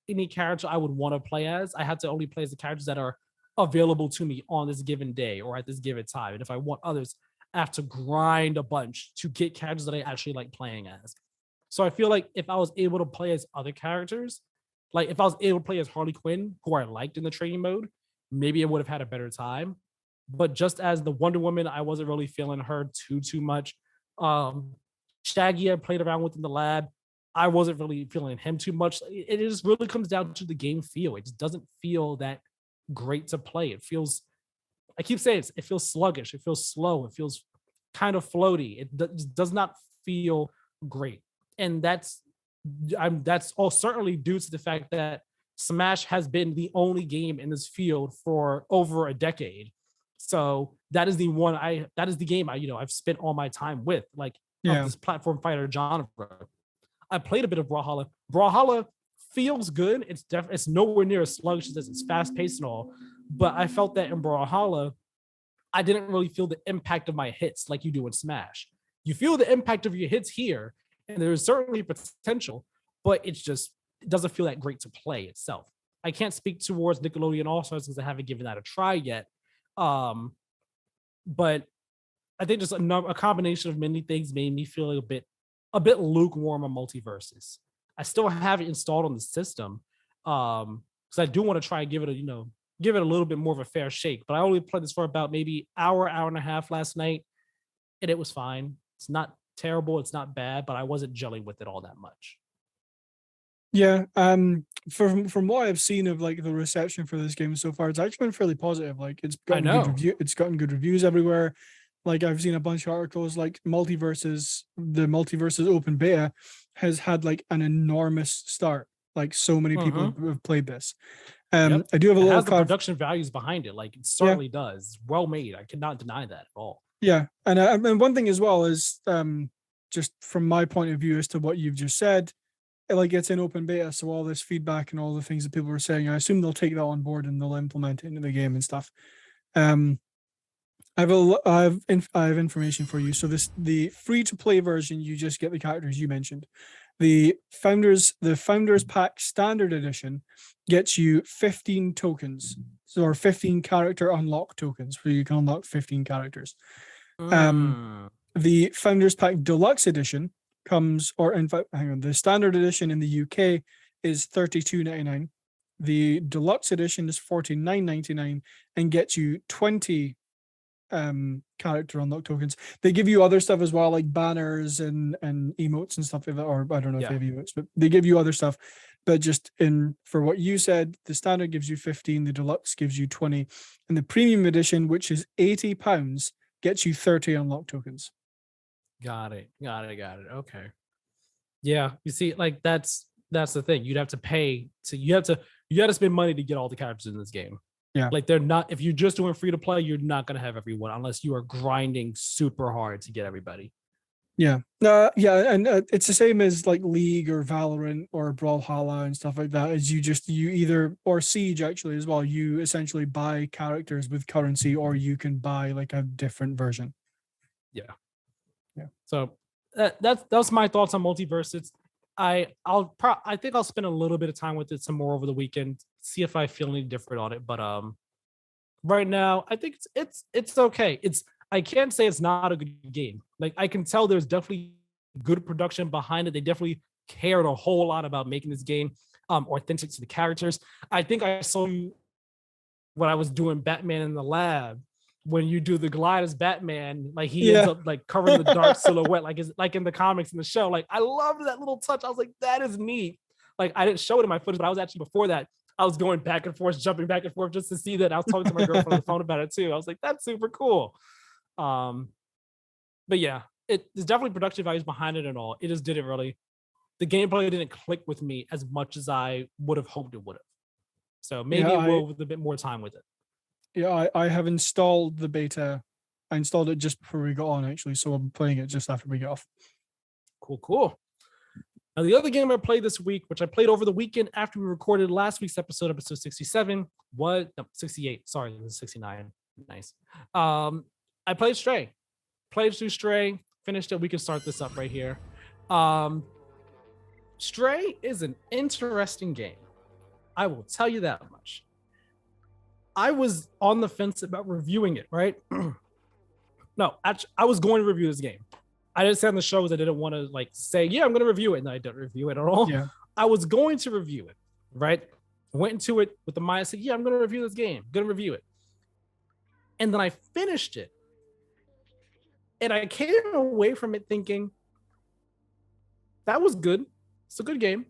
[SPEAKER 2] any character I would want to play as. I have to only play as the characters that are available to me on this given day or at this given time. And if I want others, I have to grind a bunch to get characters that I actually like playing as. So I feel like if I was able to play as other characters, like if I was able to play as Harley Quinn, who I liked in the training mode, maybe I would have had a better time. But just as the Wonder Woman, I wasn't really feeling her too much. Shaggy, I played around with in the lab. I wasn't really feeling him too much. It just really comes down to the game feel. It just doesn't feel that great to play. It feels, I keep saying it feels sluggish. It feels slow. It feels kind of floaty. It does not feel great. And that's all certainly due to the fact that Smash has been the only game in this field for over a decade. So that is the game I've spent all my time with, like, of this platform fighter genre. I played a bit of Brawlhalla. Brawlhalla feels good. It's nowhere near as sluggish as it's fast paced and all, but I felt that in Brawlhalla, I didn't really feel the impact of my hits like you do in Smash. You feel the impact of your hits here, and there's certainly potential, but it doesn't feel that great to play itself. I can't speak towards Nickelodeon All-Stars because I haven't given that a try yet. But I think just a combination of many things made me feel a bit lukewarm on MultiVersus. I still have it installed on the system because I do want to try and give it a little bit more of a fair shake. But I only played this for about maybe hour and a half last night, and it was fine. It's not terrible, it's not bad, but I wasn't gelling with it all that much.
[SPEAKER 1] Yeah, from what I've seen of like the reception for this game so far, it's actually been fairly positive. Like it's gotten good reviews everywhere. Like I've seen a bunch of articles like the MultiVersus open beta has had like an enormous start. Like so many people have played this. I do have a little.
[SPEAKER 2] It has the production values behind it. Like it certainly does. It's well made. I cannot deny that at all.
[SPEAKER 1] Yeah, and one thing as well is just from my point of view as to what you've just said, like it's in open beta, so all this feedback and all the things that people were saying, I assume they'll take that on board and they'll implement it into the game and stuff. I have information for you. So the free to play version, you just get the characters you mentioned. The founders pack standard edition gets you 15 tokens, or 15 character unlock tokens, where you can unlock 15 characters. The founders pack deluxe edition comes, or in fact, hang on, the standard edition in the UK is $32.99. The deluxe edition is $49.99 and gets you 20 character unlock tokens. They give you other stuff as well, like banners and emotes and stuff like that, or I don't know if they have emotes, but they give you other stuff. But just for what you said, the standard gives you 15, the deluxe gives you 20, and the premium edition, which is £80, gets you 30 unlock tokens.
[SPEAKER 2] Got it. Okay. Yeah, you see, like that's the thing. You'd have to pay you got to spend money to get all the characters in this game.
[SPEAKER 1] Yeah.
[SPEAKER 2] Like they're not, if you're just doing free to play, you're not going to have everyone unless you are grinding super hard to get everybody.
[SPEAKER 1] Yeah. And it's the same as like League or Valorant or Brawlhalla and stuff like that. Is you either, or Siege actually as well, you essentially buy characters with currency, or you can buy like a different version.
[SPEAKER 2] Yeah. So that's my thoughts on MultiVersus. I think I'll spend a little bit of time with it some more over the weekend, see if I feel any different on it. But right now I think it's okay. I can't say it's not a good game. Like I can tell there's definitely good production behind it. They definitely cared a whole lot about making this game authentic to the characters. I think I saw you when I was doing Batman in the lab. When you do the glide as Batman, like he ends up like covering the dark silhouette, like in the comics in the show. Like I loved that little touch. I was like, that is neat. Like I didn't show it in my footage, but I was actually, before that, I was going back and forth, jumping back and forth just to see that. I was talking to my girlfriend on the phone about it too. I was like, that's super cool. But yeah, there's definitely production values behind it and all. It just didn't really, the gameplay didn't click with me as much as I would have hoped it would have. So maybe it will with a bit more time with it.
[SPEAKER 1] Yeah, I have installed the beta. I installed it just before we got on, actually, so I'm playing it just after we get off.
[SPEAKER 2] Cool. Now, the other game I played this week, which I played over the weekend after we recorded last week's episode 67, 68. Sorry, it was 69. Nice. I played Stray. Played through Stray, finished it. We can start this up right here. Stray is an interesting game. I will tell you that much. I was on the fence about reviewing it, right? No, actually, I was going to review this game. I didn't say on the show that I didn't want to like say, yeah, I'm going to review it. And I didn't review it at all.
[SPEAKER 1] Yeah.
[SPEAKER 2] I was going to review it, right? I went into it with the mindset, yeah, I'm going to review this game. I'm going to review it. And then I finished it. And I came away from it thinking, that was good. It's a good game.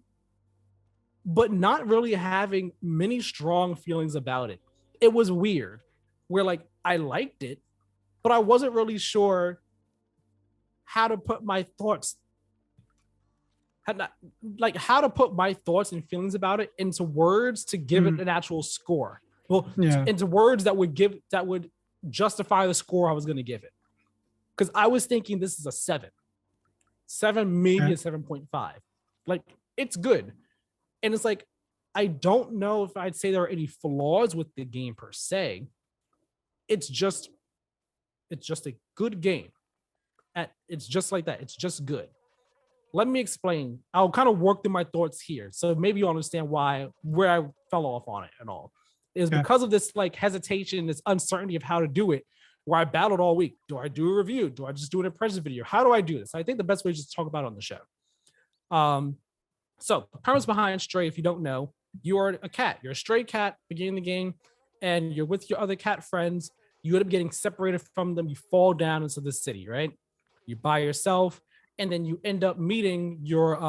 [SPEAKER 2] But not really having many strong feelings about it. It was weird, where like I liked it, but I wasn't really sure how to put my thoughts, how to put my thoughts and feelings about it into words to give it an actual score. Well, into words that would justify the score I was going to give it. Because I was thinking this is a 7, maybe a 7.5. Like, it's good. And it's like, I don't know if I'd say there are any flaws with the game per se. It's just a good game. It's just like that. It's just good. Let me explain. I'll kind of work through my thoughts here. So maybe you'll understand where I fell off on it and all. Is because of this like hesitation, this uncertainty of how to do it, where I battled all week. Do I do a review? Do I just do an impression video? How do I do this? I think the best way is just to talk about it on the show. So the premise behind Stray, if you don't know, you are a cat. You're a stray cat beginning the game, and you're with your other cat friends. You end up getting separated from them. You fall down into the city, right? You're by yourself, and then you end up meeting your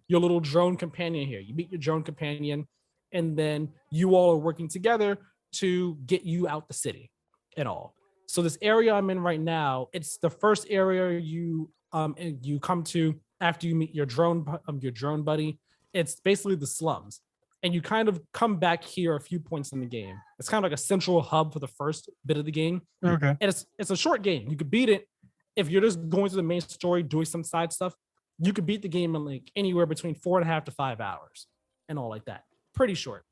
[SPEAKER 2] little drone companion here. You meet your drone companion, and then you all are working together to get you out the city and all. So this area I'm in right now, it's the first area you come to after you meet your drone buddy. It's basically the slums. And you kind of come back here a few points in the game. It's kind of like a central hub for the first bit of the game.
[SPEAKER 1] Okay.
[SPEAKER 2] And it's a short game. You could beat it if you're just going through the main story, doing some side stuff. You could beat the game in like anywhere between 4.5 to 5 hours and all like that. Pretty short.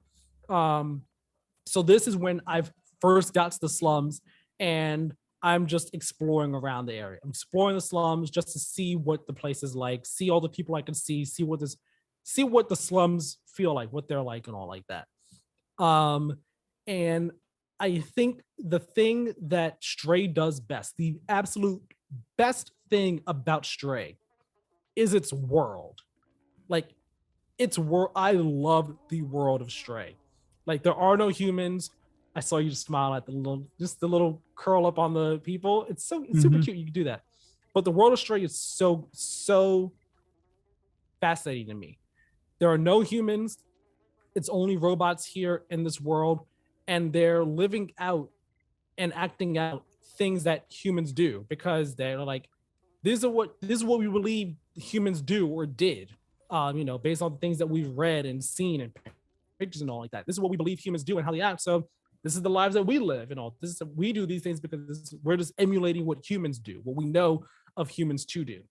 [SPEAKER 2] So this is when I've first got to the slums, and I'm just exploring around the area. I'm exploring the slums just to see what the place is like, see all the people I can see what the slums feel like, what they're like, and all like that. And I think the thing that Stray does best, the absolute best thing about Stray, is its world. Like, its world, I love the world of Stray. Like, there are no humans. I saw you just smile at the little curl up on the people. It's super cute. You can do that. But the world of Stray is so fascinating to me. There are no humans. It's only robots here in this world, and they're living out and acting out things that humans do, because they're like, this is what we believe humans do or did, based on the things that we've read and seen and pictures and all like that. This is what we believe humans do and how they act. So this is the lives that we live and all. We do these things because we're just emulating what humans do, what we know of humans to do.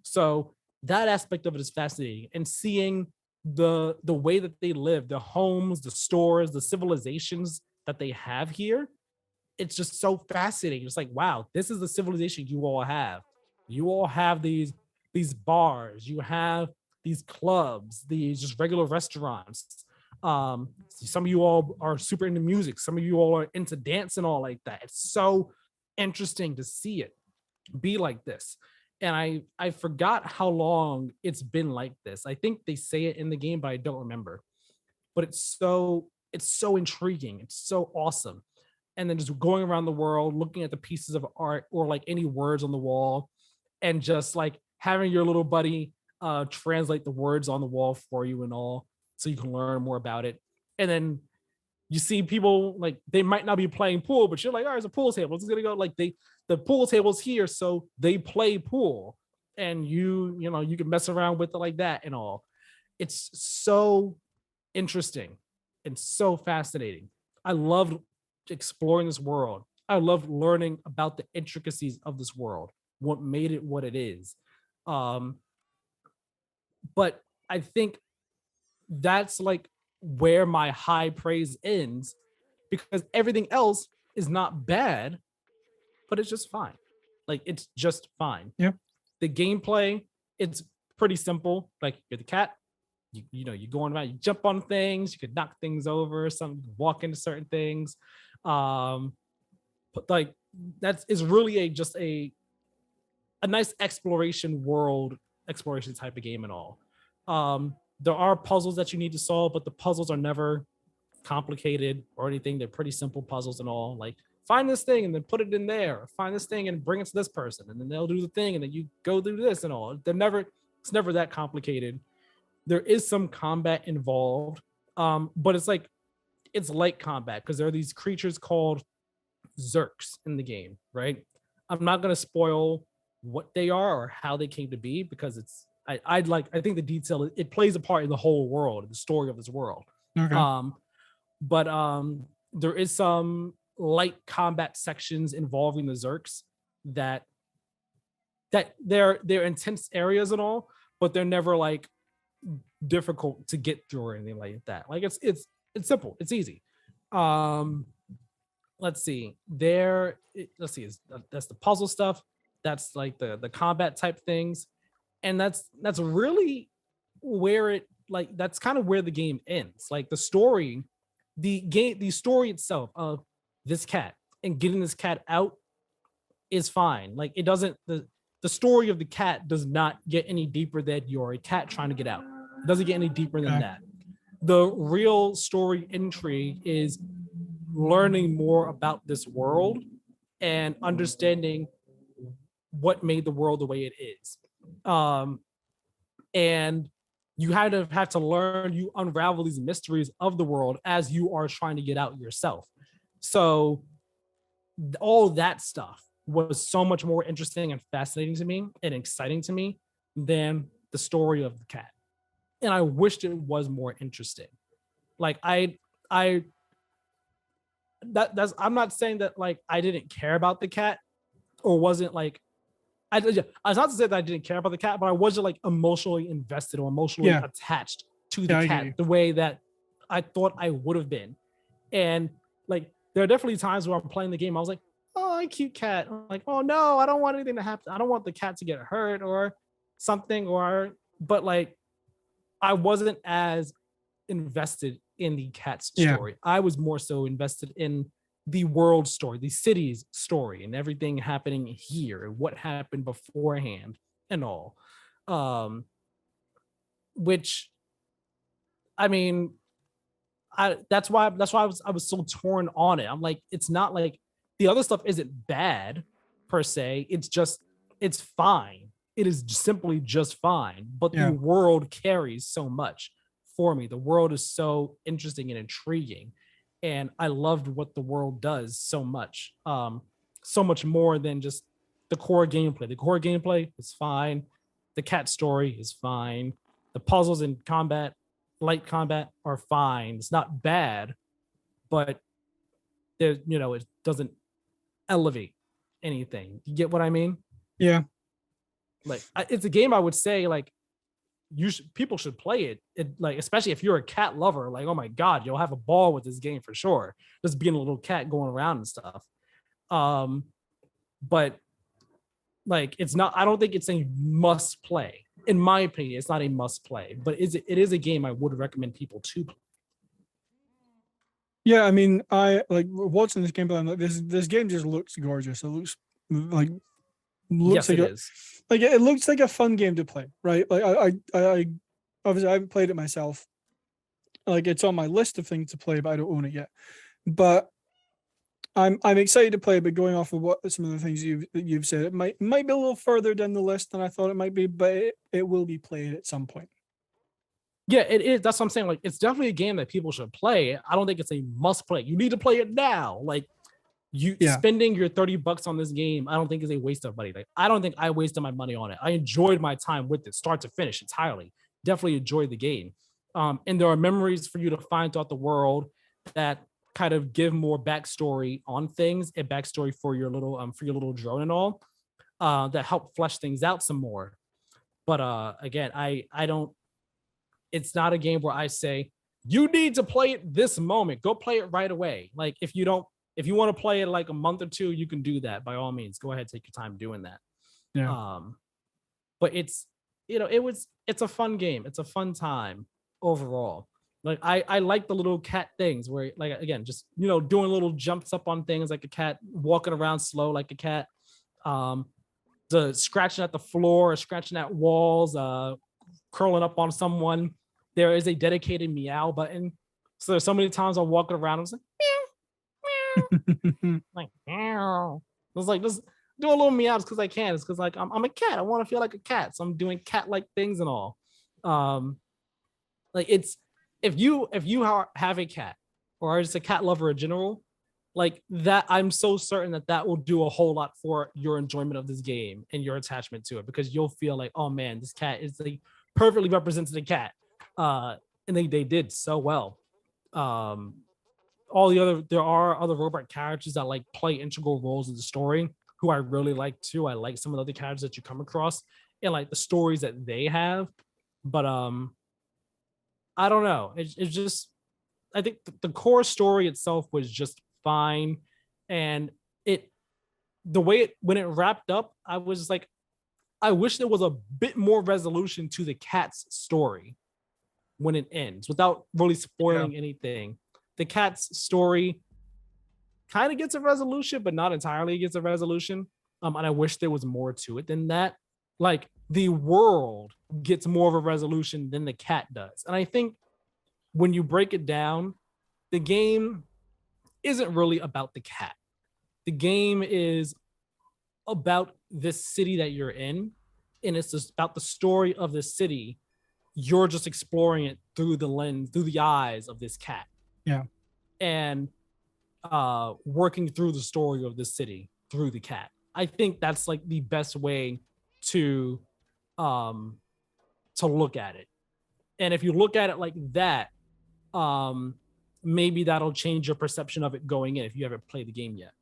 [SPEAKER 2] So that aspect of it is fascinating, and seeing the way that they live, the homes, the stores, the civilizations that they have here, it's just so fascinating. It's like, wow, this is the civilization you all have. You all have these bars, you have these clubs, these just regular restaurants. Some of you all are super into music, some of you all are into dance and all like that. It's so interesting to see it be like this. And I forgot how long it's been like this. I think they say it in the game, but I don't remember. But it's so intriguing. It's so awesome. And then just going around the world, looking at the pieces of art or like any words on the wall, and just like having your little buddy translate the words on the wall for you and all, so you can learn more about it. And then you see people, like, they might not be playing pool, but you're like, oh, there's a pool table. It's gonna go like the pool table's here, so they play pool, and you can mess around with it like that and all. It's so interesting and so fascinating. I love exploring this world. I love learning about the intricacies of this world, what made it what it is. But I think that's like where my high praise ends, because everything else is not bad, but it's just fine. Like, it's just fine.
[SPEAKER 1] Yeah.
[SPEAKER 2] The gameplay, it's pretty simple. Like, you're the cat, you're going around, you jump on things, you could knock things over, walk into certain things. But like, is really just a nice exploration type of game and all. There are puzzles that you need to solve, but the puzzles are never complicated or anything. They're pretty simple puzzles and all. Like, find this thing and then put it in there, or find this thing and bring it to this person, and then they'll do the thing, and then you go do this and all. It's never that complicated. There is some combat involved, but it's light combat, because there are these creatures called Zerks in the game, right? I'm not gonna spoil what they are or how they came to be, because I think the detail, it plays a part in the whole world, the story of this world.
[SPEAKER 1] Okay.
[SPEAKER 2] But there is some light combat sections involving the Zerks that they're intense areas and all, but they're never like difficult to get through or anything like that. Like it's simple, it's easy. Let's see. Let's see. That's the puzzle stuff. That's like the combat type things, and that's really where it like that's kind of where the game ends. Like the story itself of this cat and getting this cat out is fine. Like it doesn't the story of the cat does not get any deeper than you're a cat trying to get out. It doesn't get any deeper than that. The real story intrigue is learning more about this world and understanding what made the world the way it is. And you have to learn, you unravel these mysteries of the world as you are trying to get out yourself. So all that stuff was so much more interesting and fascinating to me and exciting to me than the story of the cat. And I wished it was more interesting. Like I'm not saying that like I didn't care about the cat or wasn't like I was not to say that I didn't care about the cat, but I wasn't like emotionally invested or emotionally attached to the cat the way that I thought I would have been. And like there are definitely times where I'm playing the game, I was like, oh, a cute cat. I'm like, oh no, I don't want anything to happen. I don't want the cat to get hurt or something, but like I wasn't as invested in the cat's story. I was more so invested in the world story, the city's story, and everything happening here, and what happened beforehand, and all. Which, I mean, that's why I was so torn on it. I'm like, it's not like the other stuff isn't bad per se. It's fine. It is simply just fine. But the world carries so much for me. The world is so interesting and intriguing. And I loved what the world does so much. So much more than just the core gameplay. The core gameplay is fine. The cat story is fine. The puzzles and combat, light combat are fine. It's not bad, but there, it doesn't elevate anything. You get what I mean?
[SPEAKER 1] Yeah.
[SPEAKER 2] Like it's a game I would say like people should play it. Like especially if you're a cat lover, like oh my god, you'll have a ball with this game for sure. Just being a little cat going around and stuff. But like it's not. I don't think it's a must play. In my opinion, it's not a must play, but it is a game I would recommend people to play.
[SPEAKER 1] Yeah, I mean, I like watching this gameplay. I'm like, this game just looks gorgeous. It looks like
[SPEAKER 2] yes, like it is.
[SPEAKER 1] Like it looks like a fun game to play, right? Like I obviously I haven't played it myself. Like it's on my list of things to play, but I don't own it yet. But I'm excited to play. But going off of what some of the things you've said, it might be a little further down the list than I thought it might be, but it will be played at some point.
[SPEAKER 2] Yeah, it is. That's what I'm saying. Like it's definitely a game that people should play. I don't think it's a must play. You need to play it now. Like spending your $30 on this game, I don't think is a waste of money. Like I don't think I wasted my money on it. I enjoyed my time with it, start to finish, entirely. Definitely enjoyed the game. And there are memories for you to find throughout the world that kind of give more backstory on things and backstory for your little drone and all that help flesh things out some more. But again, I don't. It's not a game where I say you need to play it this moment. Go play it right away. Like if you want to play it like a month or two, you can do that by all means. Go ahead, take your time doing that.
[SPEAKER 1] Yeah.
[SPEAKER 2] But it's a fun game. It's a fun time overall. Like I like the little cat things where like again, just doing little jumps up on things like a cat, walking around slow like a cat, the scratching at the floor, scratching at walls, curling up on someone. There is a dedicated meow button. So there's so many times I'm walking around, I'm like meow. I was like, just do a little meows because I can. It's because like I'm a cat. I want to feel like a cat. So I'm doing cat-like things and all. Like it's if you have a cat or are just a cat lover in general, like that, I'm so certain that will do a whole lot for your enjoyment of this game and your attachment to it, because you'll feel like, oh man, this cat is like perfectly represents the cat. And they did so well. there are other robot characters that like play integral roles in the story who I really like too. I like some of the other characters that you come across and like the stories that they have. But I don't know. It's just I think the core story itself was just fine. And the way when it wrapped up, I was like, I wish there was a bit more resolution to the cat's story when it ends without really spoiling anything. The cat's story kind of gets a resolution, but not entirely gets a resolution. And I wish there was more to it than that. Like the world gets more of a resolution than the cat does. And I think when you break it down, the game isn't really about the cat. The game is about this city that you're in, and it's just about the story of the city. You're just exploring it through the lens, through the eyes of this cat.
[SPEAKER 1] Yeah.
[SPEAKER 2] And working through the story of the city through the cat. I think that's like the best way to look at it. And if you look at it like that, maybe that'll change your perception of it going in if you haven't played the game yet.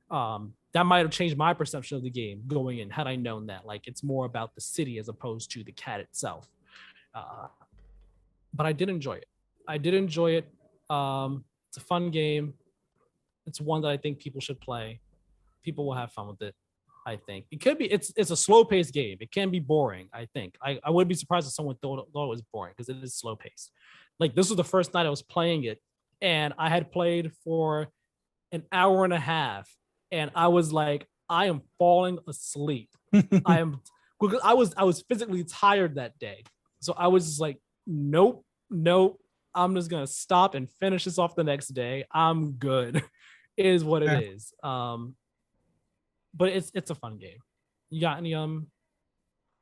[SPEAKER 2] That might have changed my perception of the game going in had I known that. Like it's more about the city as opposed to the cat itself. But I did enjoy it. It's a fun game. It's one that I think people should play. People will have fun with it. I think it could be. It's a slow paced game. It can be boring. I think I would be surprised if someone thought it was boring because it is slow paced. Like this was the first night I was playing it, and I had played for an hour and a half, and I was like, I am falling asleep. I am because I was physically tired that day, so I was just like, nope. I'm just gonna stop and finish this off the next day. I'm good. It is what it is. But it's a fun game. You got anything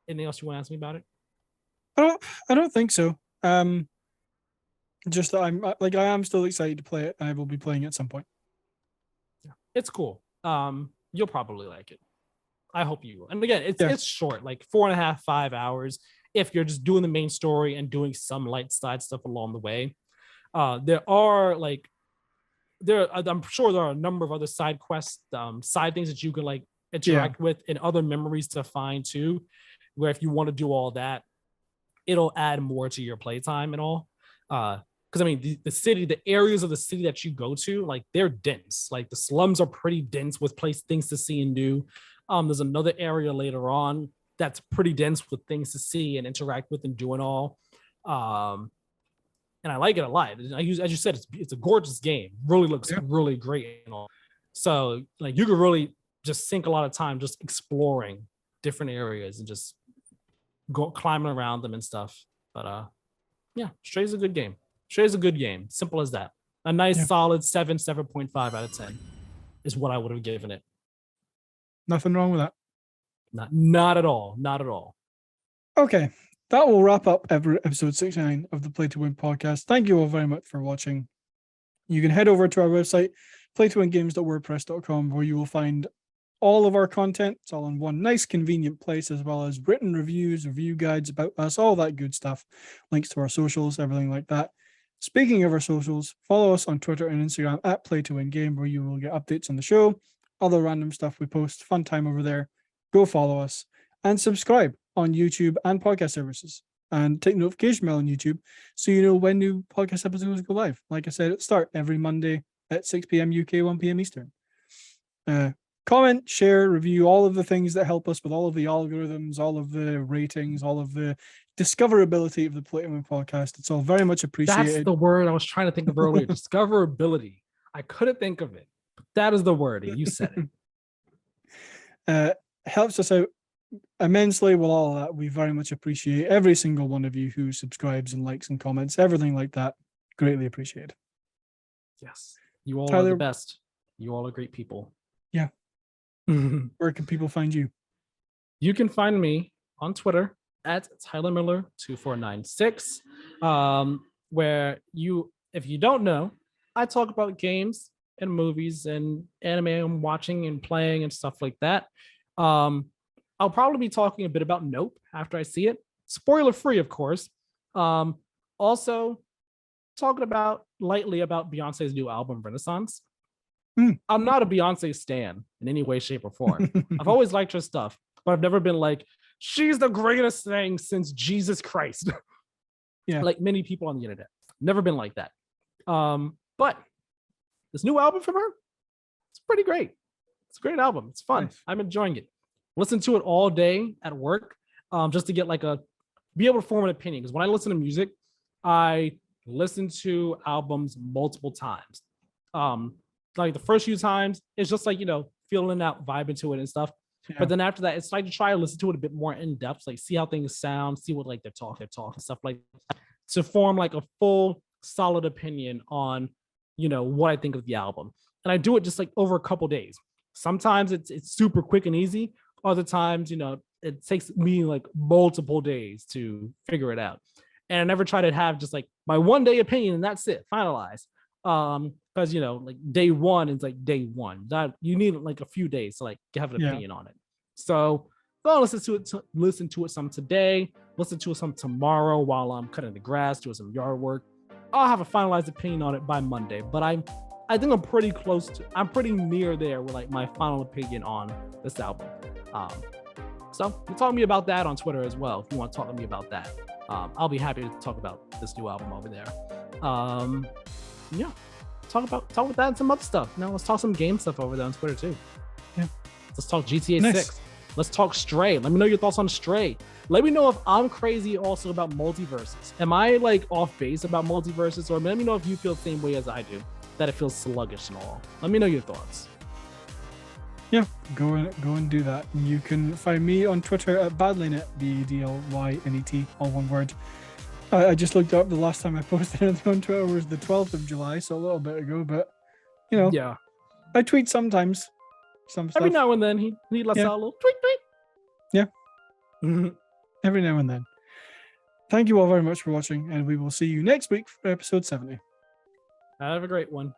[SPEAKER 2] else you want to ask me about it?
[SPEAKER 1] I don't think so. Just that I am still excited to play it. I will be playing it at some point.
[SPEAKER 2] Yeah, it's cool. You'll probably like it. I hope you will. And again, it's short, like 4.5, 5 hours. If you're just doing the main story and doing some light side stuff along the way, I'm sure there are a number of other side quests, side things that you can like interact with and other memories to find too, where if you want to do all that, it'll add more to your playtime and all. Because I mean, the areas of the city that you go to, like they're dense. Like the slums are pretty dense with things to see and do. There's another area later on that's pretty dense with things to see and interact with and do and all. And I like it a lot. As you said, it's a gorgeous game. Really looks really great and all. So like you could really just sink a lot of time just exploring different areas and just climbing around them and stuff. But Stray's a good game. Stray's a good game. Simple as that. A nice solid 7.5 out of 10 is what I would have given it.
[SPEAKER 1] Nothing wrong with that.
[SPEAKER 2] Not at all. Not at all.
[SPEAKER 1] Okay. That will wrap up episode 69 of the Play to Win podcast. Thank you all very much for watching. You can head over to our website, playtowingames.wordpress.com, where you will find all of our content. It's all in one nice, convenient place, as well as written reviews, review guides about us, all that good stuff. Links to our socials, everything like that. Speaking of our socials, follow us on Twitter and Instagram at playtowingame, where you will get updates on the show, other random stuff we post. Fun time over there. Go follow us and subscribe on YouTube and podcast services, and take notification bell on YouTube so you know when new podcast episodes go live. Like I said at the start, every Monday at 6 p.m. UK, 1 p.m. Eastern. Comment, share, review, all of the things that help us with all of the algorithms, all of the ratings, all of the discoverability of the Play to Win podcast. It's all very much appreciated.
[SPEAKER 2] That's the word I was trying to think of earlier. Discoverability. I couldn't think of it. But that is the word. You said
[SPEAKER 1] it. Helps us out immensely with all of that. We very much appreciate every single one of you who subscribes and likes and comments, everything like that. Greatly appreciated.
[SPEAKER 2] Yes. You all
[SPEAKER 1] Tyler,
[SPEAKER 2] are the best. You all are great people.
[SPEAKER 1] Yeah. Where can people find you?
[SPEAKER 2] You can find me on Twitter at Tyler Miller 2496. Where if you don't know, I talk about games and movies and anime I'm watching and playing and stuff like that. I'll probably be talking a bit about Nope after I see it. Spoiler free, of course. Also, talking about lightly about Beyonce's new album, Renaissance.
[SPEAKER 1] Mm.
[SPEAKER 2] I'm not a Beyonce stan in any way, shape, or form. I've always liked her stuff, but I've never been like, she's the greatest thing since Jesus Christ.
[SPEAKER 1] Yeah.
[SPEAKER 2] Like many people on the internet. Never been like that. But this new album from her, it's pretty great. It's a great album. It's fun. Nice. I'm enjoying it. Listen to it all day at work, just to get like be able to form an opinion. Because when I listen to music, I listen to albums multiple times. Like the first few times, it's just like, feeling out, vibing to it and stuff. Yeah. But then after that, it's like to try to listen to it a bit more in depth, like see how things sound, see what like they're talking and stuff like that, to form like a full solid opinion on, what I think of the album. And I do it just like over a couple days. Sometimes it's super quick and easy. Other times, it takes me like multiple days to figure it out. And I never try to have just like my 1 day opinion and that's it, finalized. Because like day one is like day one. That you need like a few days to like have an opinion on it. So go listen to it some today, listen to it some tomorrow while I'm cutting the grass, doing some yard work. I'll have a finalized opinion on it by Monday, but I think I'm pretty near there with like my final opinion on this album. So you talk to me about that on Twitter as well if you want to talk to me about that. I'll be happy to talk about this new album over there. Yeah, talk about that and some other stuff. Now let's talk some game stuff over there on Twitter too.
[SPEAKER 1] Yeah,
[SPEAKER 2] let's talk GTA 6. Let's talk Stray. Let me know your thoughts on Stray. Let me know if I'm crazy also about MultiVersus. Am I like off base about MultiVersus, or let me know if you feel the same way as I do, that it feels sluggish and all. Let me know your thoughts.
[SPEAKER 1] Yeah, go and do that. You can find me on Twitter at badlynet, BDLYNET, all one word. I just looked up the last time I posted anything on Twitter was the 12th of July, so a little bit ago, but
[SPEAKER 2] yeah,
[SPEAKER 1] I tweet sometimes. Some stuff.
[SPEAKER 2] Every now and then he lets out a little tweet.
[SPEAKER 1] Yeah. Every now and then. Thank you all very much for watching, and we will see you next week for episode 70.
[SPEAKER 2] Have a great one.